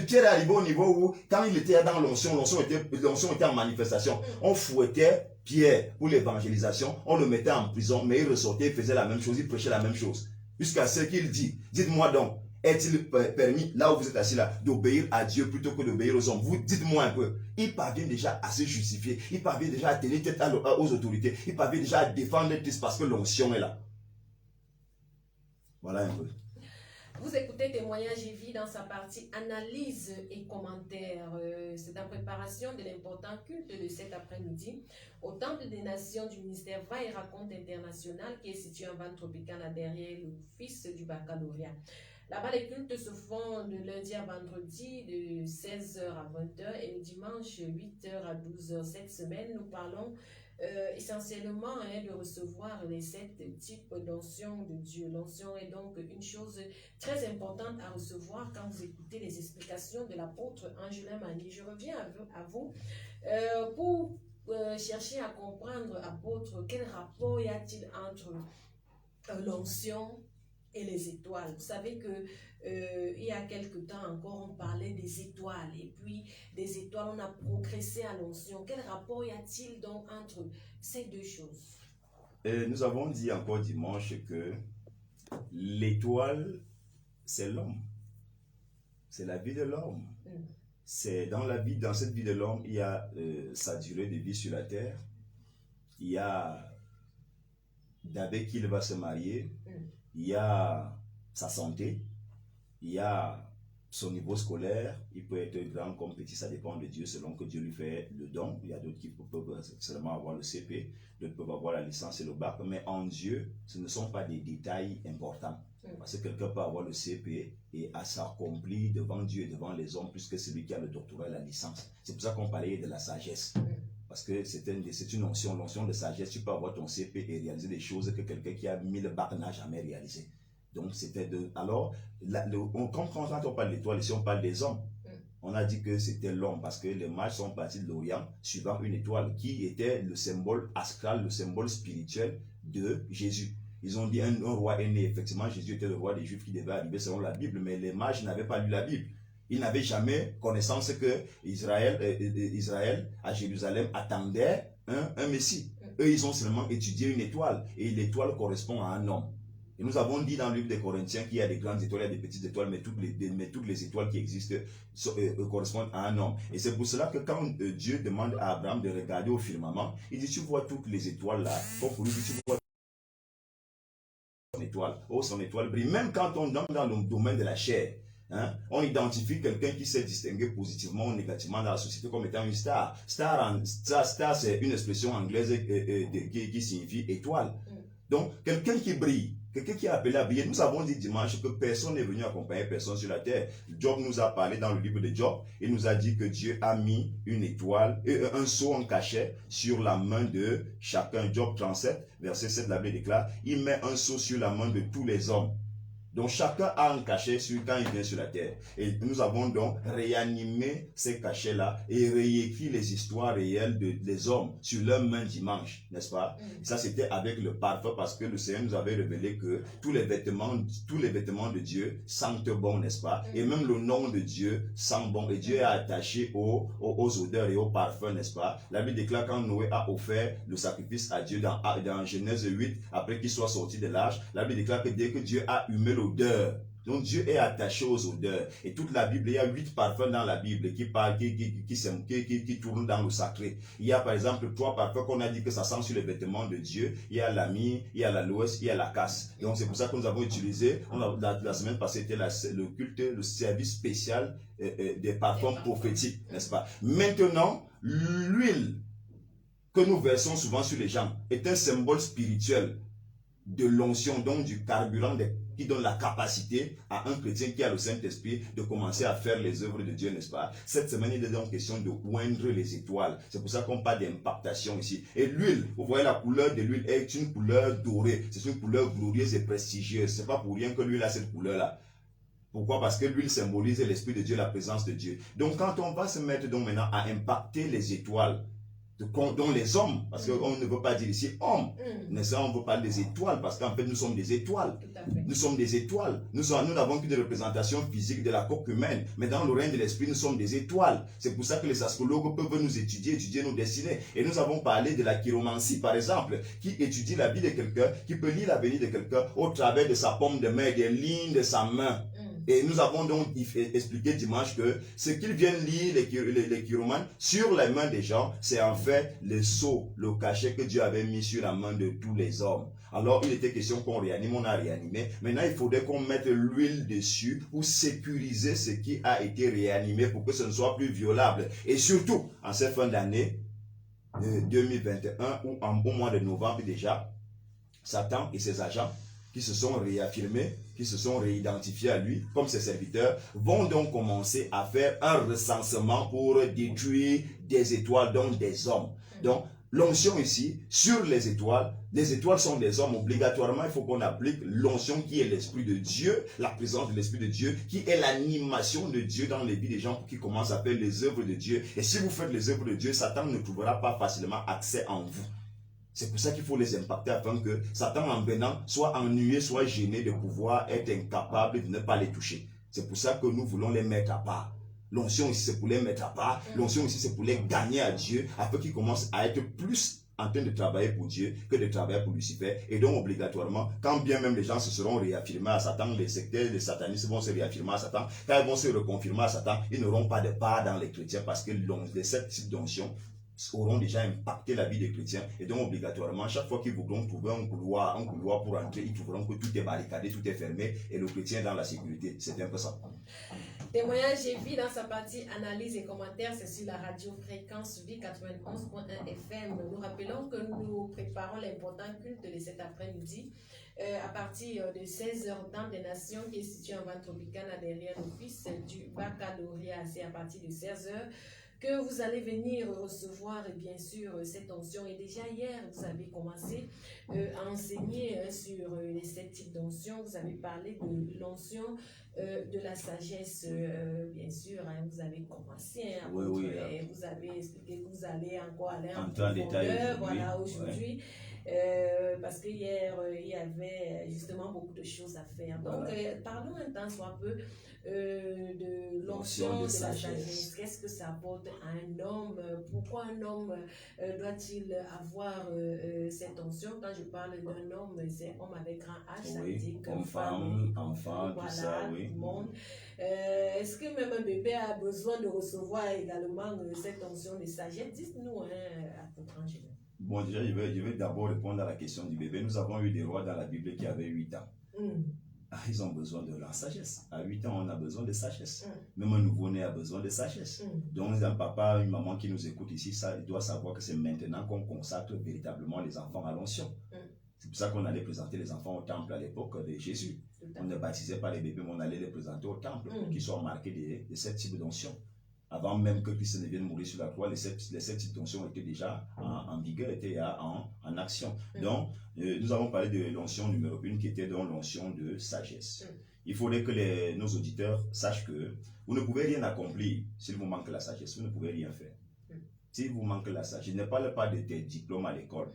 Pierre est arrivé au niveau où, quand il était dans l'onction était en manifestation. On fouettait Pierre pour l'évangélisation, on le mettait en prison, mais il ressortait, il faisait la même chose, il prêchait la même chose. Jusqu'à ce qu'il dit, dites-moi donc, est-il permis, là où vous êtes assis là, d'obéir à Dieu plutôt que d'obéir aux hommes? Vous dites-moi un peu. Il parvient déjà à se justifier, il parvient déjà à tenir tête aux autorités, il parvient déjà à défendre les parce que l'onction est là. Voilà un peu. Vous écoutez Témoignage et vie dans sa partie analyse et commentaires. C'est en préparation de l'important culte de cet après-midi au Temple des Nations du ministère Va et Raconte International qui est situé en Van Tropicana derrière l'office du baccalauréat. Là-bas, les cultes se font de lundi à vendredi de 16h à 20h et le dimanche 8h à 12h. Cette semaine, nous parlons essentiellement de recevoir les 7 types d'onction de Dieu. L'onction est donc une chose très importante à recevoir quand vous écoutez les explications de l'apôtre Angelin Mani. Je reviens à vous pour chercher à comprendre, apôtre, quel rapport y a-t-il entre l'onction et les étoiles. Vous savez que il y a quelque temps encore, on parlait des étoiles. Et puis, des étoiles, on a progressé à l'onction. Quel rapport y a-t-il donc entre ces deux choses? Nous avons dit encore dimanche que l'étoile, c'est l'homme. C'est la vie de l'homme. C'est dans cette vie de l'homme, il y a sa durée de vie sur la terre. Il y a d'avec qui il va se marier. Il y a sa santé, il y a son niveau scolaire, il peut être grand comme petit, ça dépend de Dieu selon que Dieu lui fait le don. Il y a d'autres qui peuvent seulement avoir le CP, d'autres peuvent avoir la licence et le bac, mais en Dieu, ce ne sont pas des détails importants. Parce que quelqu'un peut avoir le CP et s'accomplir devant Dieu et devant les hommes plus que celui qui a le doctorat et la licence. C'est pour ça qu'on parlait de la sagesse. Parce que c'est une onction, l'onction de sagesse. Tu peux avoir ton CP et réaliser des choses que quelqu'un qui a 1000 bacs n'a jamais réalisé. Donc, c'était de. Alors, quand on parle d'étoiles, ici, on parle des hommes. On a dit que c'était l'homme parce que les mages sont partis de l'Orient suivant une étoile qui était le symbole astral, le symbole spirituel de Jésus. Ils ont dit un roi est né. Effectivement, Jésus était le roi des Juifs qui devait arriver selon la Bible, mais les mages n'avaient pas lu la Bible. Ils n'avaient jamais connaissance que Israël à Jérusalem attendait un Messie. Eux, ils ont seulement étudié une étoile. Et l'étoile correspond à un homme. Et nous avons dit dans le livre des Corinthiens qu'il y a des grandes étoiles, il y a des petites étoiles, mais toutes les étoiles qui existent correspondent à un homme. Et c'est pour cela que quand Dieu demande à Abraham de regarder au firmament, il dit, tu vois toutes les étoiles là. Comme pour lui, tu vois son étoile. Oh, son étoile brille. Même quand on entre dans le domaine de la chair, hein, on identifie quelqu'un qui s'est distingué positivement ou négativement dans la société comme étant une star. Star, c'est une expression anglaise qui signifie étoile. Donc, quelqu'un qui brille, quelqu'un qui est appelé à briller. Nous avons dit dimanche que personne n'est venu accompagner personne sur la terre. Job nous a parlé dans le livre de Job. Il nous a dit que Dieu a mis une étoile, un sceau en cachet sur la main de chacun. Job 37, verset 7, la Bible déclare, il met un sceau sur la main de tous les hommes. Donc chacun a un cachet quand il vient sur la terre. Et nous avons donc réanimé ces cachets-là et réécrit les histoires réelles des hommes sur leur main dimanche, n'est-ce pas? Ça c'était avec le parfum parce que le Seigneur nous avait révélé que tous les vêtements de Dieu sentent bon, n'est-ce pas? Et même le nom de Dieu sent bon. Et Dieu est attaché aux odeurs et aux parfums, n'est-ce pas? La Bible déclare quand Noé a offert le sacrifice à Dieu dans Genèse 8, après qu'il soit sorti de l'arche, la Bible déclare que dès que Dieu a humé l'odeur, donc Dieu est attaché aux odeurs. Et toute la Bible, il y a 8 parfums dans la Bible qui tournent dans le sacré. Il y a par exemple 3 parfums qu'on a dit que ça sent sur les vêtements de Dieu. Il y a la myrrhe, il y a l'aloès, il y a la casse. Donc c'est pour ça que nous avons utilisé, la semaine passée c'était le culte, le service spécial des parfums prophétiques, n'est-ce pas? Maintenant, l'huile que nous versons souvent sur les gens est un symbole spirituel de l'onction, donc du carburant qui donne la capacité à un chrétien qui a le Saint-Esprit de commencer à faire les œuvres de Dieu, n'est-ce pas? Cette semaine, il est donc question de oindre les étoiles. C'est pour ça qu'on parle d'impactation ici. Et l'huile, vous voyez la couleur de l'huile est une couleur dorée. C'est une couleur glorieuse et prestigieuse. C'est pas pour rien que l'huile a cette couleur-là. Pourquoi? Parce que l'huile symbolise l'Esprit de Dieu, la présence de Dieu. Donc quand on va se mettre donc maintenant à impacter les étoiles, dont les hommes, parce qu'on ne veut pas dire ici hommes, mais ça on veut parler des étoiles, parce qu'en fait nous sommes des étoiles. Nous sommes des étoiles. Nous n'avons qu'une représentation physique de la coque humaine, mais dans le règne de l'esprit nous sommes des étoiles. C'est pour ça que les astrologues peuvent nous étudier nos destinées. Et nous avons parlé de la chiromancie par exemple, qui étudie la vie de quelqu'un, qui peut lire l'avenir de quelqu'un au travers de sa paume de main, des lignes de sa main. Et nous avons donc expliqué dimanche que ce qu'ils viennent lire, les chiromanes, sur les mains des gens, c'est en fait le sceau, le cachet que Dieu avait mis sur la main de tous les hommes. Alors, il était question qu'on réanime, on a réanimé. Maintenant, il faudrait qu'on mette l'huile dessus pour sécuriser ce qui a été réanimé pour que ce ne soit plus violable. Et surtout, en cette fin d'année 2021, ou au mois de novembre déjà, Satan et ses agents qui se sont réaffirmés, qui se sont réidentifiés à lui comme ses serviteurs, vont donc commencer à faire un recensement pour détruire des étoiles, donc des hommes. Donc, l'onction ici, sur les étoiles sont des hommes. Obligatoirement, il faut qu'on applique l'onction qui est l'Esprit de Dieu, la présence de l'Esprit de Dieu, qui est l'animation de Dieu dans les vies des gens qui commencent à faire les œuvres de Dieu. Et si vous faites les œuvres de Dieu, Satan ne trouvera pas facilement accès en vous. C'est pour ça qu'il faut les impacter afin que Satan en venant soit ennuyé, soit gêné de pouvoir être incapable de ne pas les toucher. C'est pour ça que nous voulons les mettre à part. L'onction ici c'est pour les mettre à part. L'onction ici c'est pour les gagner à Dieu afin qu'ils commencent à être plus en train de travailler pour Dieu que de travailler pour Lucifer. Et donc obligatoirement, quand bien même les gens se seront réaffirmés à Satan, les sectaires, les satanistes vont se réaffirmer à Satan, quand ils vont se reconfirmer à Satan, ils n'auront pas de part dans les chrétiens parce que les 7 types d'onction auront déjà impacté la vie des chrétiens. Et donc obligatoirement, chaque fois qu'ils voudront trouver un couloir pour entrer, ils trouveront que tout est barricadé, tout est fermé et le chrétien est dans la sécurité. C'est un peu ça. Témoignage et vie dans sa partie analyse et commentaires, c'est sur la radio Fréquence Vie 91.1 FM. Nous rappelons que nous préparons l'important culte de cet après-midi à partir de 16h temps des Nations qui est situé en Vente Tropicana derrière l'office du baccalauréat. C'est à partir de 16h que vous allez venir recevoir bien sûr cette onction. Et déjà hier, vous avez commencé à enseigner sur les 7 types d'onction. Vous avez parlé de l'onction de la sagesse, bien sûr. Vous avez commencé, oui, vous avez expliqué que vous allez encore aller en profondeur aujourd'hui. Parce que hier, il y avait justement beaucoup de choses à faire. Donc, parlons un temps soit peu de l'onction de la sagesse. Qu'est-ce que ça apporte à un homme? Pourquoi un homme doit-il avoir cette onction? Quand je parle d'un homme, c'est homme avec grand H, ça veut dire comme femme, enfant, voilà, tout ça, oui. Tout le monde. Est-ce que même un bébé a besoin de recevoir également cette onction de sagesse? Dites-nous, apôtre Angèle. Bon, déjà, je vais d'abord répondre à la question du bébé. Nous avons eu des rois dans la Bible qui avaient 8 ans. Ils ont besoin de la sagesse. À 8 ans, on a besoin de sagesse. Même un nouveau-né a besoin de sagesse. Donc, un papa, une maman qui nous écoute ici, il doit savoir que c'est maintenant qu'on consacre véritablement les enfants à l'onction. C'est pour ça qu'on allait présenter les enfants au temple à l'époque de Jésus. On ne baptisait pas les bébés, mais on allait les présenter au temple pour qu'ils soient marqués de ce type d'onction. Avant même que Christ ne vienne mourir sur la croix, les sept types d'onction étaient déjà en vigueur, étaient en action. Donc, nous avons parlé de l'onction numéro 1 qui était donc l'onction de sagesse. Il faudrait que nos auditeurs sachent que vous ne pouvez rien accomplir s'il vous manque la sagesse. Vous ne pouvez rien faire. S'il vous manque la sagesse, je ne parle pas de tes diplômes à l'école.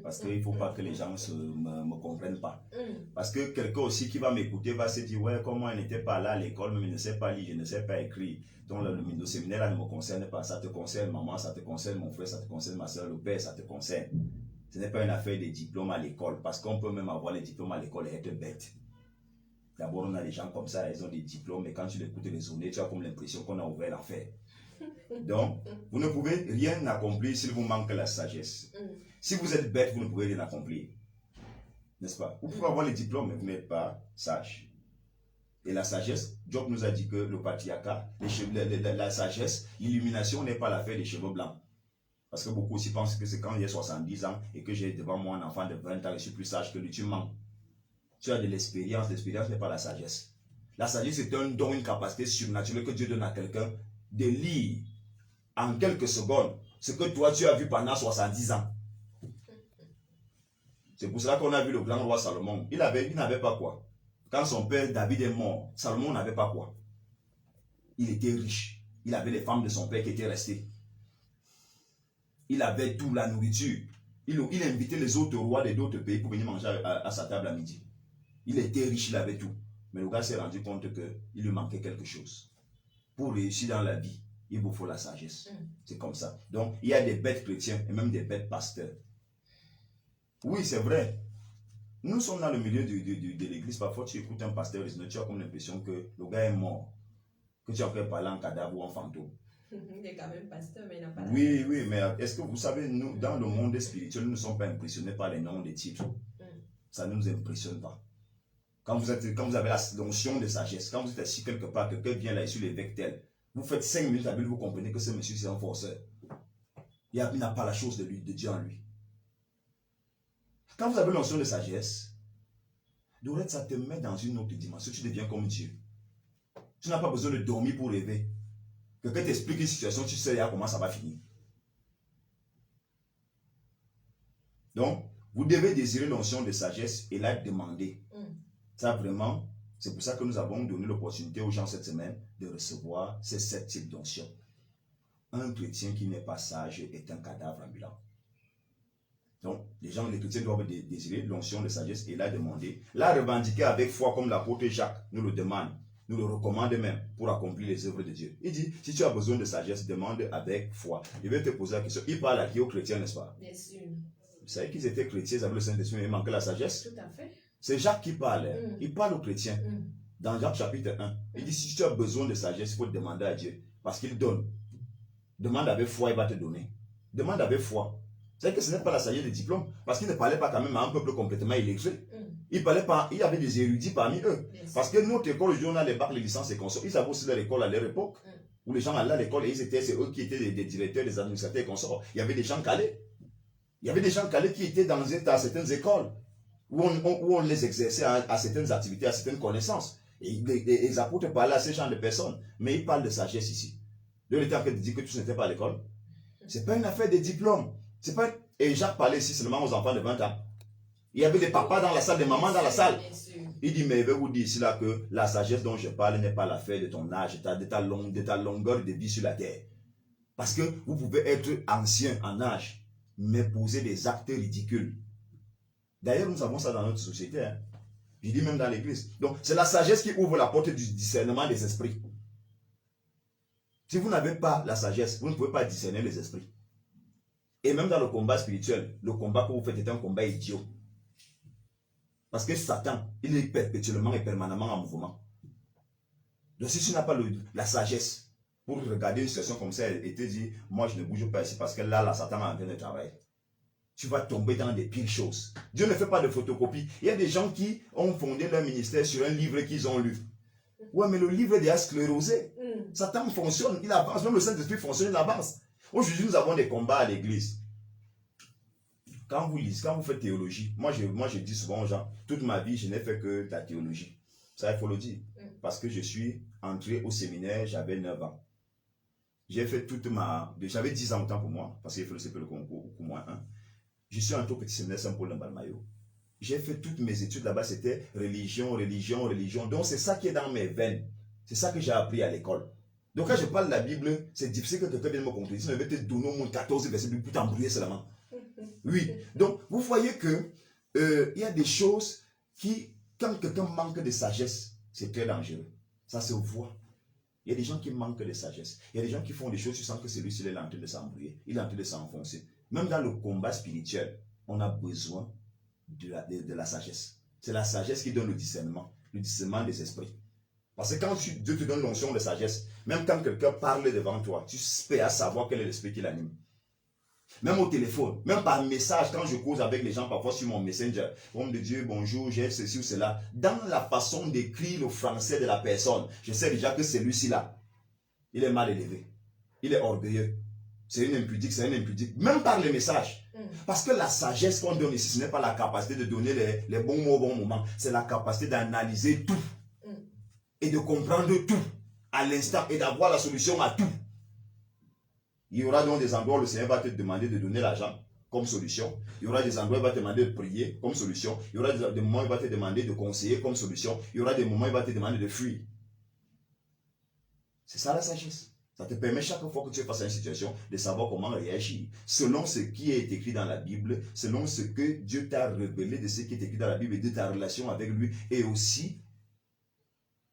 Parce qu'il ne faut pas que les gens ne me comprennent pas. Parce que quelqu'un aussi qui va m'écouter va se dire, ouais, comment il n'était pas là à l'école, mais il ne sait pas lire, je ne sais pas écrire. Donc le séminaire là ne me concerne pas. Ça te concerne maman, ça te concerne mon frère, ça te concerne ma soeur, le père, ça te concerne. Ce n'est pas une affaire de diplômes à l'école. Parce qu'on peut même avoir les diplômes à l'école et être bête. D'abord, on a des gens comme ça, ils ont des diplômes, et quand tu l'écoutes raisonner, tu as comme l'impression qu'on a ouvert l'enfer. Donc, vous ne pouvez rien accomplir s'il vous manque la sagesse. Si vous êtes bête, vous ne pouvez rien accomplir. N'est-ce pas? Vous pouvez avoir les diplômes, mais vous n'êtes pas sage. Et la sagesse, Job nous a dit que le patriarcat, la sagesse, l'illumination n'est pas l'affaire des cheveux blancs. Parce que beaucoup aussi pensent que c'est quand j'ai 70 ans et que j'ai devant moi un enfant de 20 ans et je suis plus sage que lui, tu mens. Tu as de l'expérience n'est pas la sagesse. La sagesse est un don, une capacité surnaturelle que Dieu donne à quelqu'un de lire en quelques secondes ce que toi tu as vu pendant 70 ans. C'est pour cela qu'on a vu le grand roi Salomon. Il n'avait pas quoi. Quand son père David est mort, Salomon n'avait pas quoi. Il était riche. Il avait les femmes de son père qui étaient restées. Il avait tout, la nourriture. Il invitait les autres rois d'autres pays pour venir manger à sa table à midi. Il était riche, il avait tout. Mais le gars s'est rendu compte qu'il lui manquait quelque chose. Pour réussir dans la vie, il vous faut la sagesse. C'est comme ça. Donc, il y a des bêtes chrétiens et même des bêtes pasteurs. Oui, c'est vrai. Nous sommes dans le milieu de l'église. Parfois, tu écoutes un pasteur et tu as comme l'impression que le gars est mort. Que tu as encore parlé en cadavre ou en fantôme. Il est quand même pasteur, mais il n'a pas Oui, mais est-ce que vous savez, nous, dans le monde spirituel, nous ne sommes pas impressionnés par les noms des titres. Ça ne nous impressionne pas. Quand vous avez la notion de sagesse, quand vous êtes assis quelque part, quelqu'un vient là sur l'évêque tel, vous faites 5 minutes à Bible, vous comprenez que ce monsieur c'est un forceur. Il n'a pas la chose de Dieu en lui. Quand vous avez la notion de sagesse, Dorette, ça te met dans une autre dimension. Tu deviens comme Dieu. Tu n'as pas besoin de dormir pour rêver. Quelqu'un t'explique une situation, tu sais comment ça va finir. Donc, vous devez désirer la notion de sagesse et la demander. Ça vraiment, c'est pour ça que nous avons donné l'opportunité aux gens cette semaine de recevoir ces 7 types d'onction. Un chrétien qui n'est pas sage est un cadavre ambulant. Donc, les chrétiens doivent désirer l'onction de sagesse et la demander. La revendiquer avec foi comme l'apôtre Jacques nous le demande, nous le recommande même pour accomplir les œuvres de Dieu. Il dit, si tu as besoin de sagesse, demande avec foi. Je vais te poser la question. Il parle à qui? Aux chrétiens, n'est-ce pas? Bien sûr. Vous savez qu'ils étaient chrétiens, ils avaient le Saint-Esprit, mais il manquait la sagesse. Tout à fait. C'est Jacques qui parle. Il parle aux chrétiens. Dans Jacques chapitre 1. Il dit, si tu as besoin de sagesse, il faut demander à Dieu. Parce qu'il donne. Demande avec foi, il va te donner. Demande avec foi. C'est que ce n'est pas la sagesse des diplômes. Parce qu'il ne parlait pas quand même à un peuple complètement illettré. Il y avait des érudits parmi eux. Parce que notre école, aujourd'hui, on a les bacs, les licences et consorts. Ils avaient aussi leur école à leur époque. Où les gens allaient à l'école et c'est eux qui étaient des directeurs, des administrateurs et consorts. Il y avait des gens calés. Il y avait des gens calés qui étaient dans certaines écoles. Où on les exerçait à certaines activités, à certaines connaissances. Et les apôtres parlaient à ces gens de personnes. Mais ils parlent de sagesse ici. De l'État qui dit que tu n'étais pas à l'école. Ce n'est pas une affaire de diplôme. Et Jacques parlait ici seulement aux enfants de 20 ans. Il y avait des papas dans la salle, des mamans dans la salle. Il dit, mais je vais vous dire ici là que la sagesse dont je parle n'est pas l'affaire de ton âge, de ta longueur de vie sur la terre. Parce que vous pouvez être ancien en âge, mais poser des actes ridicules. D'ailleurs, nous avons ça dans notre société. Hein. Je dis même dans l'église. Donc, c'est la sagesse qui ouvre la porte du discernement des esprits. Si vous n'avez pas la sagesse, vous ne pouvez pas discerner les esprits. Et même dans le combat spirituel, le combat que vous faites est un combat idiot. Parce que Satan, il est perpétuellement et permanemment en mouvement. Donc si tu n'as pas la sagesse pour regarder une situation comme ça et te dire, moi je ne bouge pas ici parce que là Satan est en train de travailler. Tu vas tomber dans des pires choses. Dieu ne fait pas de photocopie. Il y a des gens qui ont fondé leur ministère sur un livre qu'ils ont lu. Ouais, mais le livre est déjà sclérosé. Satan fonctionne, il avance. Même le Saint-Esprit fonctionne, il avance. Aujourd'hui, nous avons des combats à l'église. Quand vous lisez, quand vous faites théologie, moi je dis souvent aux gens, toute ma vie, je n'ai fait que la théologie. Ça, il faut le dire. Parce que je suis entré au séminaire, j'avais 9 ans. j'ai fait toute ma... J'avais 10 ans autant pour moi, parce qu'il a fait le CP le concours pour moi. Hein. Je suis un tout petit séminaire Saint-Paul de Balmayo. J'ai fait toutes mes études là-bas, c'était religion, religion, religion. Donc c'est ça qui est dans mes veines. C'est ça que j'ai appris à l'école. Donc quand je parle de la Bible, c'est difficile que quelqu'un vienne me comprendre. Sinon, je vais te donner au monde 14 versets pour t'embrouiller seulement. Oui. Donc, vous voyez que il y a des choses qui, quand quelqu'un manque de sagesse, c'est très dangereux. Ça se voit. Il y a des gens qui manquent de sagesse. Il y a des gens qui font des choses, tu sens que celui-ci est en train de s'embrouiller. Il est en train de s'enfoncer. Même dans le combat spirituel, on a besoin de la sagesse. C'est la sagesse qui donne le discernement des esprits. Parce que quand Dieu te donne l'onction de sagesse, même quand quelqu'un parle devant toi, tu peux savoir quel est l'esprit qui l'anime. Même au téléphone, même par message, quand je cause avec les gens, parfois sur mon messenger, homme de Dieu, bonjour, j'ai ceci ou cela, dans la façon d'écrire le français de la personne, je sais déjà que celui-ci là, il est mal élevé, il est orgueilleux, c'est une impudique, même par les messages. Parce que la sagesse qu'on donne ici, ce n'est pas la capacité de donner les bons mots au bon moment, c'est la capacité d'analyser tout et de comprendre tout à l'instant et d'avoir la solution à tout. Il y aura donc des endroits où le Seigneur va te demander de donner l'argent comme solution. Il y aura des endroits où il va te demander de prier comme solution. Il y aura des moments où il va te demander de conseiller comme solution. Il y aura des moments où il va te demander de fuir. C'est ça la sagesse. Ça te permet chaque fois que tu es face à une situation de savoir comment réagir. Selon ce qui est écrit dans la Bible, selon ce que Dieu t'a révélé de ce qui est écrit dans la Bible et de ta relation avec lui. Et aussi,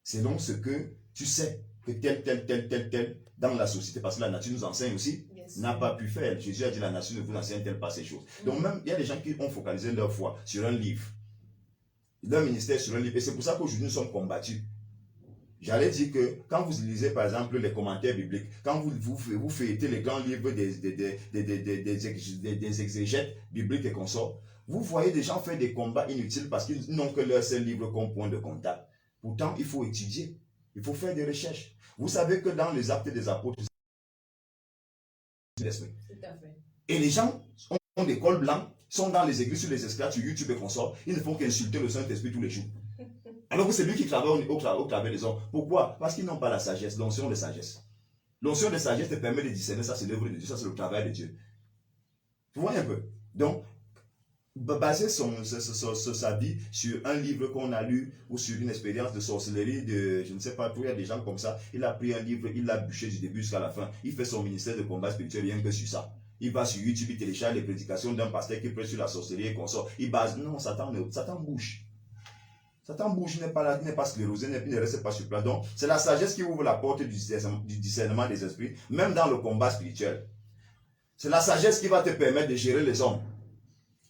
selon ce que tu sais que tel, dans la société, parce que la nature nous enseigne aussi, n'a pas pu faire. Jésus a dit, la nature ne vous enseigne-t-elle pas ces choses. Donc même, il y a des gens qui ont focalisé leur foi sur un livre, leur ministère sur un livre. Et c'est pour ça qu'aujourd'hui, nous sommes combattus. J'allais dire que quand vous lisez, par exemple, les commentaires bibliques, quand vous feuilletez les grands livres des exégètes bibliques et consorts, vous voyez des gens faire des combats inutiles parce qu'ils n'ont que leur seul livre comme point de contact. Pourtant, il faut étudier. Il faut faire des recherches. Vous savez que dans les actes des apôtres, l'esprit. Et les gens ont des cols blancs, sont dans les églises, sur les esclaves, sur YouTube et consorts. Ils ne font qu'insulter le Saint-Esprit tous les jours. Alors que c'est lui qui travaille au travers des hommes. Pourquoi? Parce qu'ils n'ont pas la sagesse, l'onction de sagesse. L'onction de sagesse te permet de discerner, ça c'est l'œuvre de Dieu, ça c'est le travail de Dieu. Vous voyez un peu? Donc, baser sa vie sur un livre qu'on a lu ou sur une expérience de sorcellerie, de je ne sais pas, il y a des gens comme ça, il a pris un livre, il l'a bûché du début jusqu'à la fin, il fait son ministère de combat spirituel rien que sur ça. Il va sur YouTube, il télécharge les prédications d'un pasteur qui prêche sur la sorcellerie et consort. Il base, non, Satan bouge. Satan bouge, n'est pas là, n'est pas sclérosé, ne reste pas sur place. Donc, c'est la sagesse qui ouvre la porte du discernement des esprits, même dans le combat spirituel. C'est la sagesse qui va te permettre de gérer les hommes.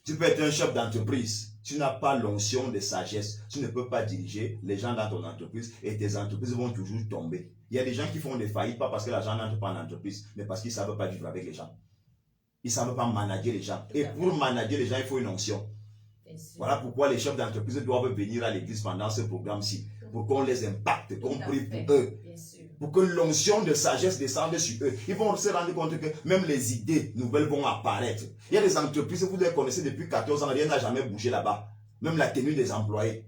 Tu peux être un chef d'entreprise. Tu n'as pas l'onction de sagesse. Tu ne peux pas diriger les gens dans ton entreprise et tes entreprises vont toujours tomber. Il y a des gens qui font des faillites, pas parce que l'argent n'entre pas en entreprise, mais parce qu'ils ne savent pas vivre avec les gens. Ils ne savent pas manager les gens. Et pour manager les gens, il faut une onction. Voilà pourquoi les chefs d'entreprise doivent venir à l'église pendant ce programme-ci. Pour qu'on les impacte, qu'on prie pour eux. Pour que l'onction de sagesse descende sur eux. Ils vont se rendre compte que même les idées nouvelles vont apparaître. Il y a des entreprises, vous les connaissez depuis 14 ans, rien n'a jamais bougé là-bas. Même la tenue des employés.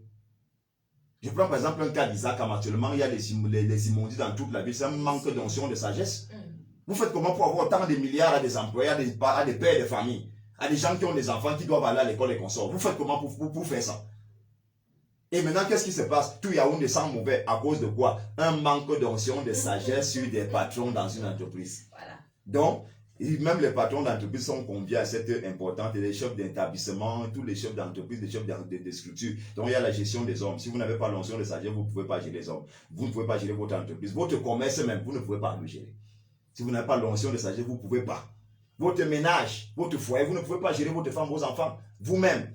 Je prends par exemple un cas d'Isaac, actuellement, il y a les immondices dans toute la ville. C'est un manque d'onction de sagesse. Vous faites comment pour avoir autant de milliards à des employés, à des pères de famille, à des gens qui ont des enfants qui doivent aller à l'école et consorts? Vous faites comment pour faire ça? Et maintenant, qu'est-ce qui se passe? Tout Yaoundé sent mauvais. À cause de quoi? Un manque d'onction de sagesse sur des patrons dans une entreprise. Voilà. Donc, même les patrons d'entreprise sont conviés à cette importante, les chefs d'établissement, tous les chefs d'entreprise, les chefs de structure. Donc, il y a la gestion des hommes. Si vous n'avez pas l'onction de sagesse, vous ne pouvez pas gérer les hommes. Vous ne pouvez pas gérer votre entreprise. Votre commerce même, vous ne pouvez pas le gérer. Si vous n'avez pas l'onction de sagesse, vous ne pouvez pas. Votre ménage, votre foyer, vous ne pouvez pas gérer votre femme, vos enfants, vous-même.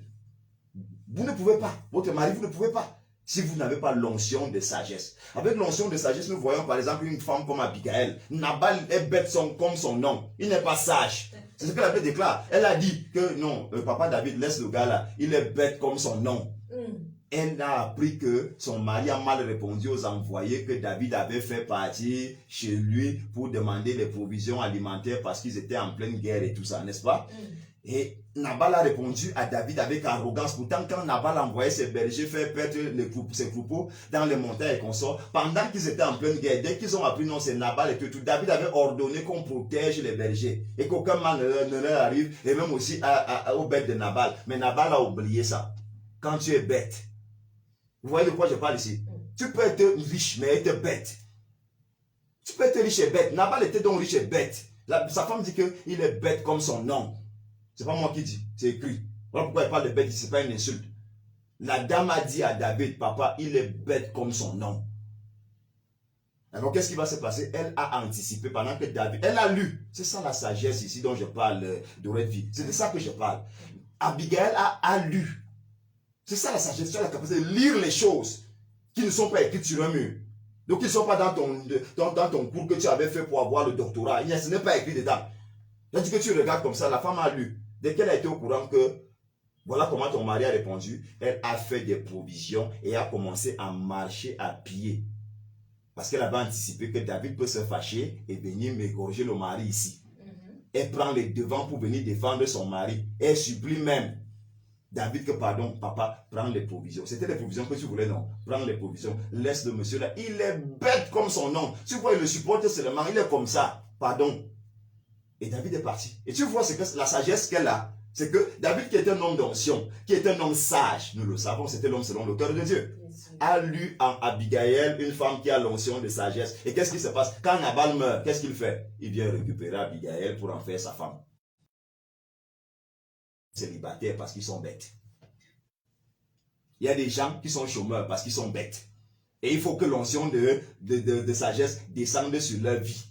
Vous ne pouvez pas. Votre mari, vous ne pouvez pas. Si vous n'avez pas l'onction de sagesse. Avec l'onction de sagesse, nous voyons par exemple une femme comme Abigail. Nabal est bête comme son nom. Il n'est pas sage. C'est ce que la Bible déclare. Elle a dit que non, le papa David, laisse le gars là. Il est bête comme son nom. Elle a appris que son mari a mal répondu aux envoyés que David avait fait partir chez lui pour demander des provisions alimentaires parce qu'ils étaient en pleine guerre et tout ça, n'est-ce pas? Et Nabal a répondu à David avec arrogance. Pourtant, quand Nabal envoyait ses bergers faire perdre ses troupeaux dans les montagnes et consorts, pendant qu'ils étaient en pleine guerre, dès qu'ils ont appris non, c'est Nabal et tout, David avait ordonné qu'on protège les bergers et qu'aucun mal ne leur arrive, et même aussi aux bêtes de Nabal. Mais Nabal a oublié ça. Quand tu es bête, vous voyez de quoi je parle ici? Tu peux être riche, mais être bête. Tu peux être riche et bête. Nabal était donc riche et bête. Sa femme dit qu'il est bête comme son nom. C'est pas moi qui dis, c'est écrit. Voilà pourquoi il parle de bête ici, c'est pas une insulte. La dame a dit à David, papa, il est bête comme son nom. Alors qu'est-ce qui va se passer? Elle a anticipé pendant que David, elle a lu. C'est ça la sagesse ici dont je parle, de vie. C'est de ça que je parle. Abigail a lu. C'est ça la sagesse, tu as la capacité de lire les choses qui ne sont pas écrites sur un mur. Donc ils ne sont pas dans ton cours que tu avais fait pour avoir le doctorat. Ce n'est pas écrit dedans. C'est-à-dire que tu regardes comme ça, la femme a lu. Dès qu'elle a été au courant que voilà comment ton mari a répondu, elle a fait des provisions et a commencé à marcher à pied. Parce qu'elle avait anticipé que David peut se fâcher et venir m'égorger le mari ici. Elle prend les devants pour venir défendre son mari. Elle supplie même David que pardon, papa, prends les provisions. C'était les provisions que tu voulais, non? Prends les provisions. Laisse le monsieur là. Il est bête comme son nom. Tu vois, il le supporte seulement. Il est comme ça. Pardon. Et David est parti. Et tu vois, c'est que la sagesse qu'elle a, c'est que David, qui est un homme d'onction, qui est un homme sage, nous le savons, c'était l'homme selon le cœur de Dieu, a lu en Abigail une femme qui a l'onction de sagesse. Et qu'est-ce qui se passe? Quand Nabal meurt, qu'est-ce qu'il fait? Il vient récupérer Abigail pour en faire sa femme. Célibataires parce qu'ils sont bêtes. Il y a des gens qui sont chômeurs parce qu'ils sont bêtes. Et il faut que l'onction de sagesse descende sur leur vie.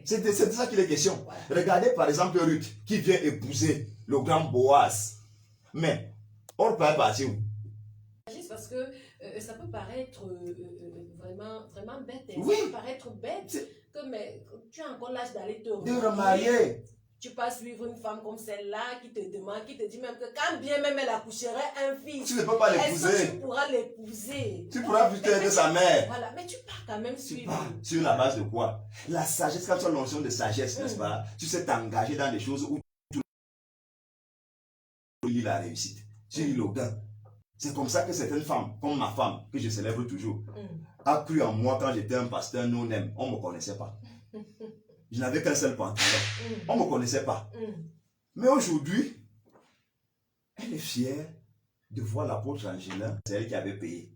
C'est de ça qu'il est question. Ouais. Regardez par exemple Ruth qui vient épouser le grand Boaz. Mais, on peut partir où? Juste parce que ça peut paraître vraiment bête. Oui. Ça peut paraître bête. Mais tu as encore l'âge d'aller te remarier. Tu peux suivre une femme comme celle-là qui te demande, qui te dit même que quand bien même elle accoucherait un fils, tu ne peux pas l'épouser. Tu pourras l'épouser. Tu pourras plutôt aider sa mère. Voilà, mais tu pars quand même suivre. Sur la base de quoi? La sagesse, quand tu as l'onction de sagesse, n'est-ce pas? Tu sais t'engager dans des choses où tu lis la réussite. Tu lis le gain. C'est comme ça que certaines femmes, comme ma femme, que je célèbre toujours, a cru en moi quand j'étais un pasteur non-aime. On ne me connaissait pas. Je n'avais qu'un seul pantalon. On ne me connaissait pas. Mais aujourd'hui, elle est fière de voir l'apôtre Angelin. C'est elle qui avait payé.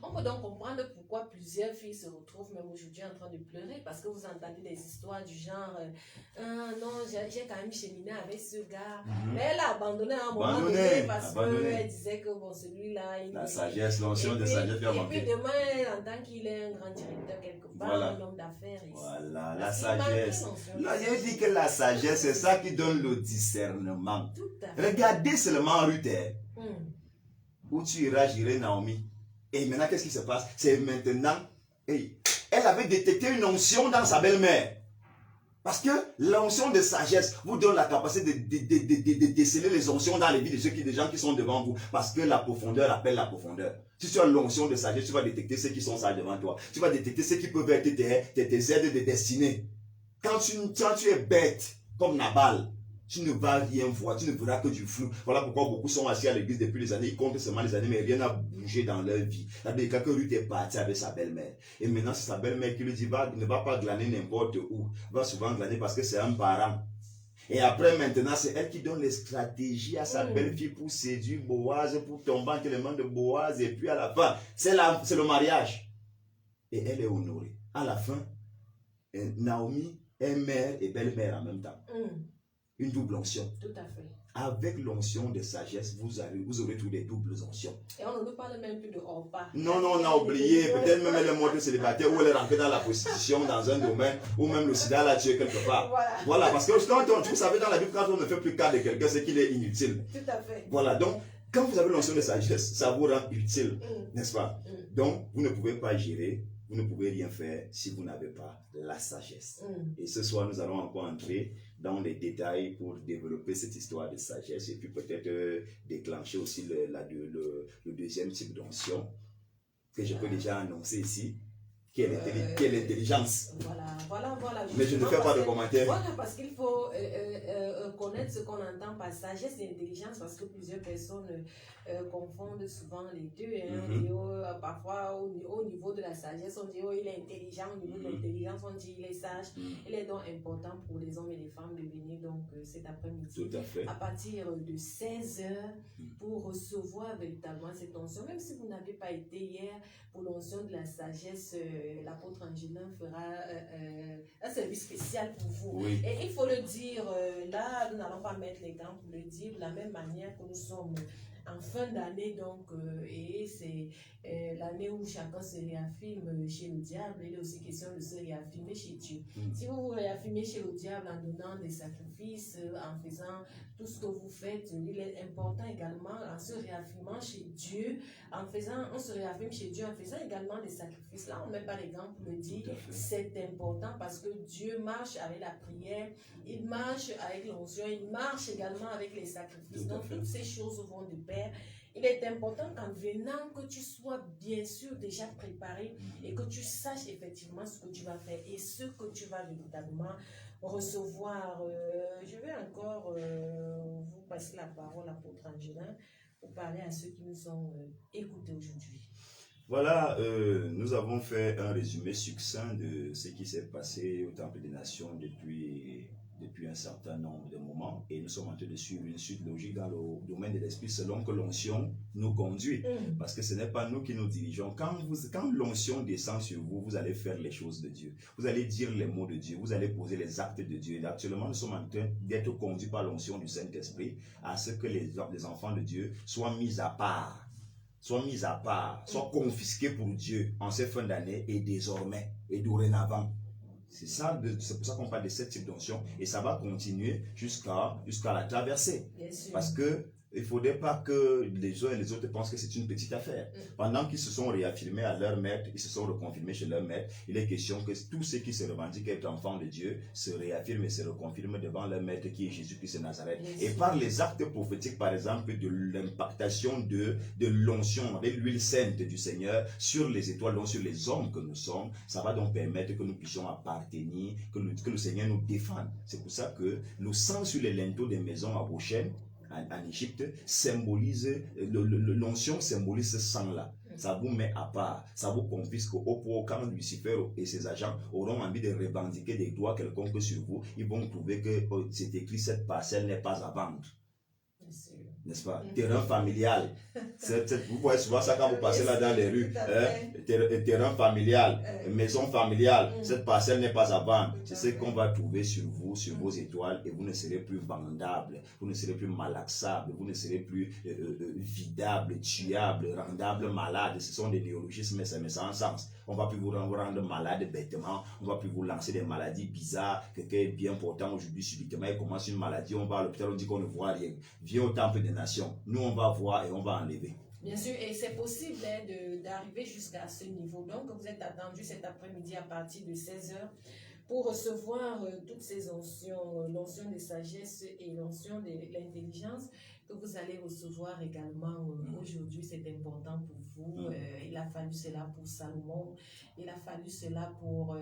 On peut donc comprendre pourquoi plusieurs filles se retrouvent même aujourd'hui en train de pleurer parce que vous entendez des histoires du genre ah non, j'ai quand même cheminé avec ce gars. Mais elle a abandonné à un moment donné parce qu'elle disait que bon, celui-là... La sagesse, l'onction de sagesse vient manquer. Et puis demain, elle entend qu'il est un grand directeur quelque part, voilà. Un homme d'affaires. Voilà, la sagesse. Là, j'ai dit que la sagesse, c'est ça qui donne le discernement. Regardez seulement Ruth, où tu iras gérer Naomi. Et maintenant, qu'est-ce qui se passe? C'est maintenant, elle avait détecté une onction dans sa belle-mère. Parce que l'onction de sagesse vous donne la capacité de déceler les onctions dans les vies des gens qui sont devant vous. Parce que la profondeur appelle la profondeur. Si tu as l'onction de sagesse, tu vas détecter ceux qui sont sages devant toi. Tu vas détecter ceux qui peuvent être tes aides de destinée. Quand tu es bête, comme Nabal, tu ne vas rien voir, tu ne verras que du flou. Voilà pourquoi beaucoup sont assis à l'église depuis des années, ils comptent seulement les années, mais rien n'a bougé dans leur vie. C'est-à-dire que Ruth est partie avec sa belle-mère. Et maintenant, c'est sa belle-mère qui lui dit, ne va pas glaner n'importe où. Va souvent glaner parce que c'est un parent. Et après, maintenant, c'est elle qui donne les stratégies à sa belle-fille pour séduire Boaz, pour tomber entre les mains de Boaz. Et puis à la fin, c'est le mariage. Et elle est honorée. À la fin, Naomi est mère et belle-mère en même temps. Une double onction. Tout à fait. Avec l'onction de sagesse, vous aurez tous les doubles onctions. Et on ne parle même plus de Orpa. Non, on a oublié. Peut-être même elle est morte célibataire ou elle est rentrée dans la prostitution dans un domaine ou même le sida l'a tué quelque part. Voilà, parce que vous savez, dans la Bible, quand on ne fait plus cas de quelqu'un, c'est qu'il est inutile. Tout à fait. Voilà, donc, quand vous avez l'onction de sagesse, ça vous rend utile, n'est-ce pas? Donc, vous ne pouvez pas gérer, vous ne pouvez rien faire si vous n'avez pas la sagesse. Et ce soir, nous allons encore entrer dans les détails pour développer cette histoire de sagesse et puis peut-être déclencher aussi le deuxième type d'onction que je peux déjà annoncer ici, quelle intelligence. Voilà. Mais je ne fais pas de commentaires. Voilà, parce qu'il faut connaître ce qu'on entend par sagesse et intelligence, parce que plusieurs personnes confondent souvent les deux. Hein. On dit, parfois, au niveau de la sagesse, on dit il est intelligent. Au niveau de l'intelligence, on dit il est sage. Il est donc important pour les hommes et les femmes de venir donc cet après-midi à partir de 16h pour recevoir véritablement cette onction. Même si vous n'avez pas été hier pour l'onction de la sagesse, l'apôtre Angelin fera un service spécial pour vous. Oui. Et il faut le dire, là, nous n'allons pas mettre les gants pour le dire, de la même manière que nous sommes en fin d'année, donc, et c'est l'année où chacun se réaffirme chez le diable. Il est aussi question de se réaffirmer chez Dieu. Si vous vous réaffirmez chez le diable en donnant des sacrifices, en faisant tout ce que vous faites, il est important également en se réaffirmant chez Dieu, on se réaffirme chez Dieu en faisant également des sacrifices. Là, on ne met pas les gants pour le dire. C'est important parce que Dieu marche avec la prière, il marche avec l'onction, il marche également avec les sacrifices. Donc, toutes ces choses vont de pair. Il est important qu'en venant, que tu sois bien sûr déjà préparé et que tu saches effectivement ce que tu vas faire et ce que tu vas véritablement recevoir. Je vais encore vous passer la parole à l'apôtre Angelin pour parler à ceux qui nous ont écoutés aujourd'hui. Voilà, nous avons fait un résumé succinct de ce qui s'est passé au Temple des Nations depuis un certain nombre de moments, et nous sommes en train de suivre une suite logique dans le domaine de l'esprit selon que l'onction nous conduit, parce que ce n'est pas nous qui nous dirigeons. Quand l'onction descend sur vous, vous allez faire les choses de Dieu, vous allez dire les mots de Dieu, vous allez poser les actes de Dieu. Et actuellement, nous sommes en train d'être conduits par l'onction du Saint-Esprit à ce que les enfants de Dieu soient mis à part, soient confisqués pour Dieu en ces fins d'année et désormais et dorénavant. C'est pour ça qu'on parle de ce type d'onction, et ça va continuer jusqu'à la traversée. Parce que il ne faudrait pas que les uns et les autres pensent que c'est une petite affaire. Pendant qu'ils se sont réaffirmés à leur maître, ils se sont reconfirmés chez leur maître, il est question que tous ceux qui se revendiquent être enfants de Dieu se réaffirment et se reconfirment devant leur maître qui est Jésus-Christ de Nazareth. Et par les actes prophétiques, par exemple, de l'impactation de l'onction avec l'huile sainte du Seigneur sur les étoiles, donc sur les hommes que nous sommes, ça va donc permettre que nous puissions appartenir, que le Seigneur nous défende. C'est pour ça que le sang sur les linteaux des maisons à Goshen, en Égypte, symbolise, l'onction symbolise ce sang-là. Ça vous met à part, ça vous confisque au point quand Lucifer et ses agents auront envie de revendiquer des droits quelconques sur vous, ils vont trouver que c'est écrit cette parcelle n'est pas à vendre. N'est-ce pas? Terrain familial. Vous voyez souvent ça quand vous passez là dans les rues. Terrain familial, maison familiale. Cette parcelle n'est pas à vendre. C'est ce qu'on va trouver sur vous, sur vos étoiles, et vous ne serez plus vendable, vous ne serez plus malaxable, vous ne serez plus vidable, tuable, rendable, malade. Ce sont des néologismes, mais ça met sans sens. On va plus vous rendre malade bêtement, on va plus vous lancer des maladies bizarres. Quelqu'un est bien portant aujourd'hui, subitement il commence une maladie, on va à l'hôpital, on dit qu'on ne voit rien. Viens au Temple des Nations, nous on va voir et on va enlever. Bien sûr, et c'est possible d'arriver jusqu'à ce niveau. Donc vous êtes attendu cet après-midi à partir de 16h pour recevoir toutes ces oncions, l'onction de sagesse et l'onction de l'intelligence que vous allez recevoir également aujourd'hui. C'est important pour vous. Il a fallu cela pour Salomon, il a fallu cela pour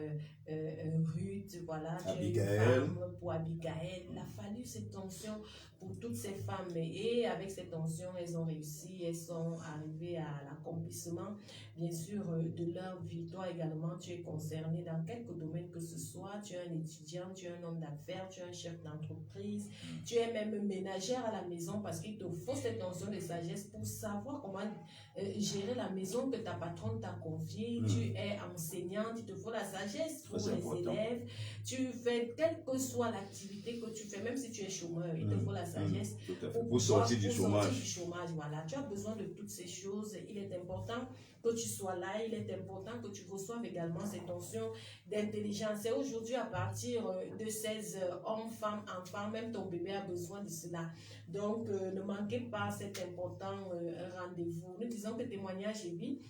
Ruth, voilà, Abigail. Pour Abigail. Il a fallu cette onction pour toutes ces femmes, et avec cette onction, elles ont réussi, elles sont arrivées à l'accomplissement, bien sûr, de leur victoire également. Tu es concerné dans quelque domaine que ce soit, tu es un étudiant, tu es un homme d'affaires, tu es un chef d'entreprise, tu es même ménagère à la maison, parce qu'il te faut cette onction de sagesse pour savoir comment gérer la maison que ta patronne t'a confiée. Tu es enseignante, il te faut la sagesse pour les élèves. Tu fais, quelle que soit l'activité que tu fais, même si tu es chômeur, il te faut la sagesse pour sortir du chômage. Voilà, tu as besoin de toutes ces choses. Il est important que tu sois là, il est important que tu reçoives également cette notion d'intelligence. Et aujourd'hui, à partir de 16 hommes, femmes, enfants, même ton bébé a besoin de cela. Donc, ne manquez pas cet important rendez-vous. Nous disons que Témoignage et Vie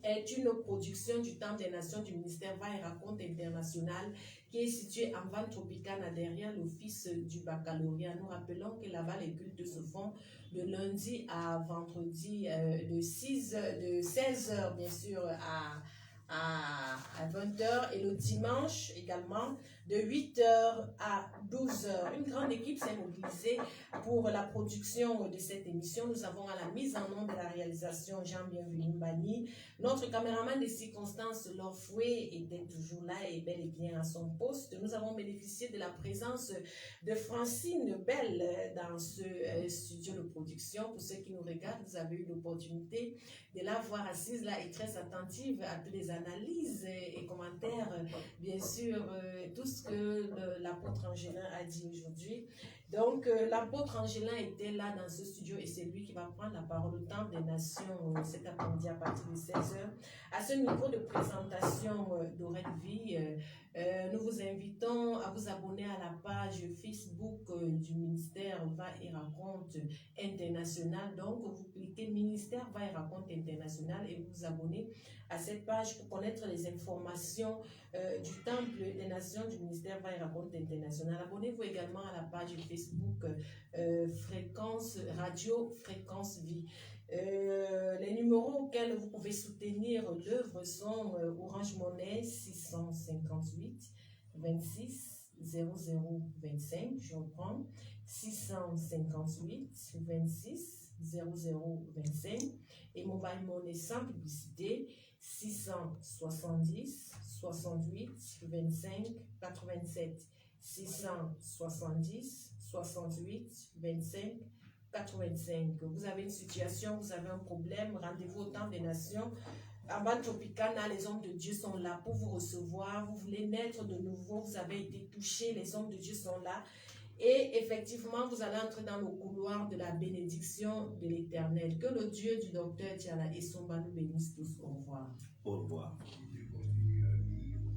est une production du Temple des Nations du ministère Va et Raconte International, qui est situé en Val Tropicana derrière l'office du baccalauréat. Nous rappelons que là-bas, les cultes se font de lundi à vendredi de 16h bien sûr à à 20h et le dimanche également de 8h à 12h. Une grande équipe s'est mobilisée pour la production de cette émission. Nous avons à la mise en ombre de la réalisation Jean-Bienvenu Mbani. Notre caméraman des circonstances, Lofoué, était toujours là et bel et bien à son poste. Nous avons bénéficié de la présence de Francine Bell dans ce studio de production. Pour ceux qui nous regardent, vous avez eu l'opportunité de la voir assise là et très attentive à toutes les analyses et commentaires, bien sûr, tout ce que l'apôtre Angelin a dit aujourd'hui. Donc, l'apôtre Angelin était là dans ce studio et c'est lui qui va prendre la parole au temps des nations cet après-midi à partir de 16h. À ce niveau de présentation d'Aurel Vie, nous vous invitons à vous abonner à la page Facebook du ministère Va et Raconte International. Donc, vous cliquez ministère Va et Raconte International et vous vous abonnez à cette page pour connaître les informations du Temple des Nations du ministère Va et Raconte International. Abonnez-vous également à la page Facebook Fréquence Radio Fréquence Vie. Les numéros auxquels vous pouvez soutenir l'œuvre sont Orange Monnaie 658 26 0025. Je reprends 658 26 0025 et Mobile Monnaie sans publicité 670 68 25 87 670 68 25 85. Vous avez une situation, vous avez un problème, rendez-vous au Temple des Nations. En bas Tropicana, les hommes de Dieu sont là pour vous recevoir. Vous voulez naître de nouveau, vous avez été touché, les hommes de Dieu sont là. Et effectivement, vous allez entrer dans le couloir de la bénédiction de l'Éternel. Que le Dieu du docteur Tiana et Somba nous bénisse tous. Au revoir. Au revoir.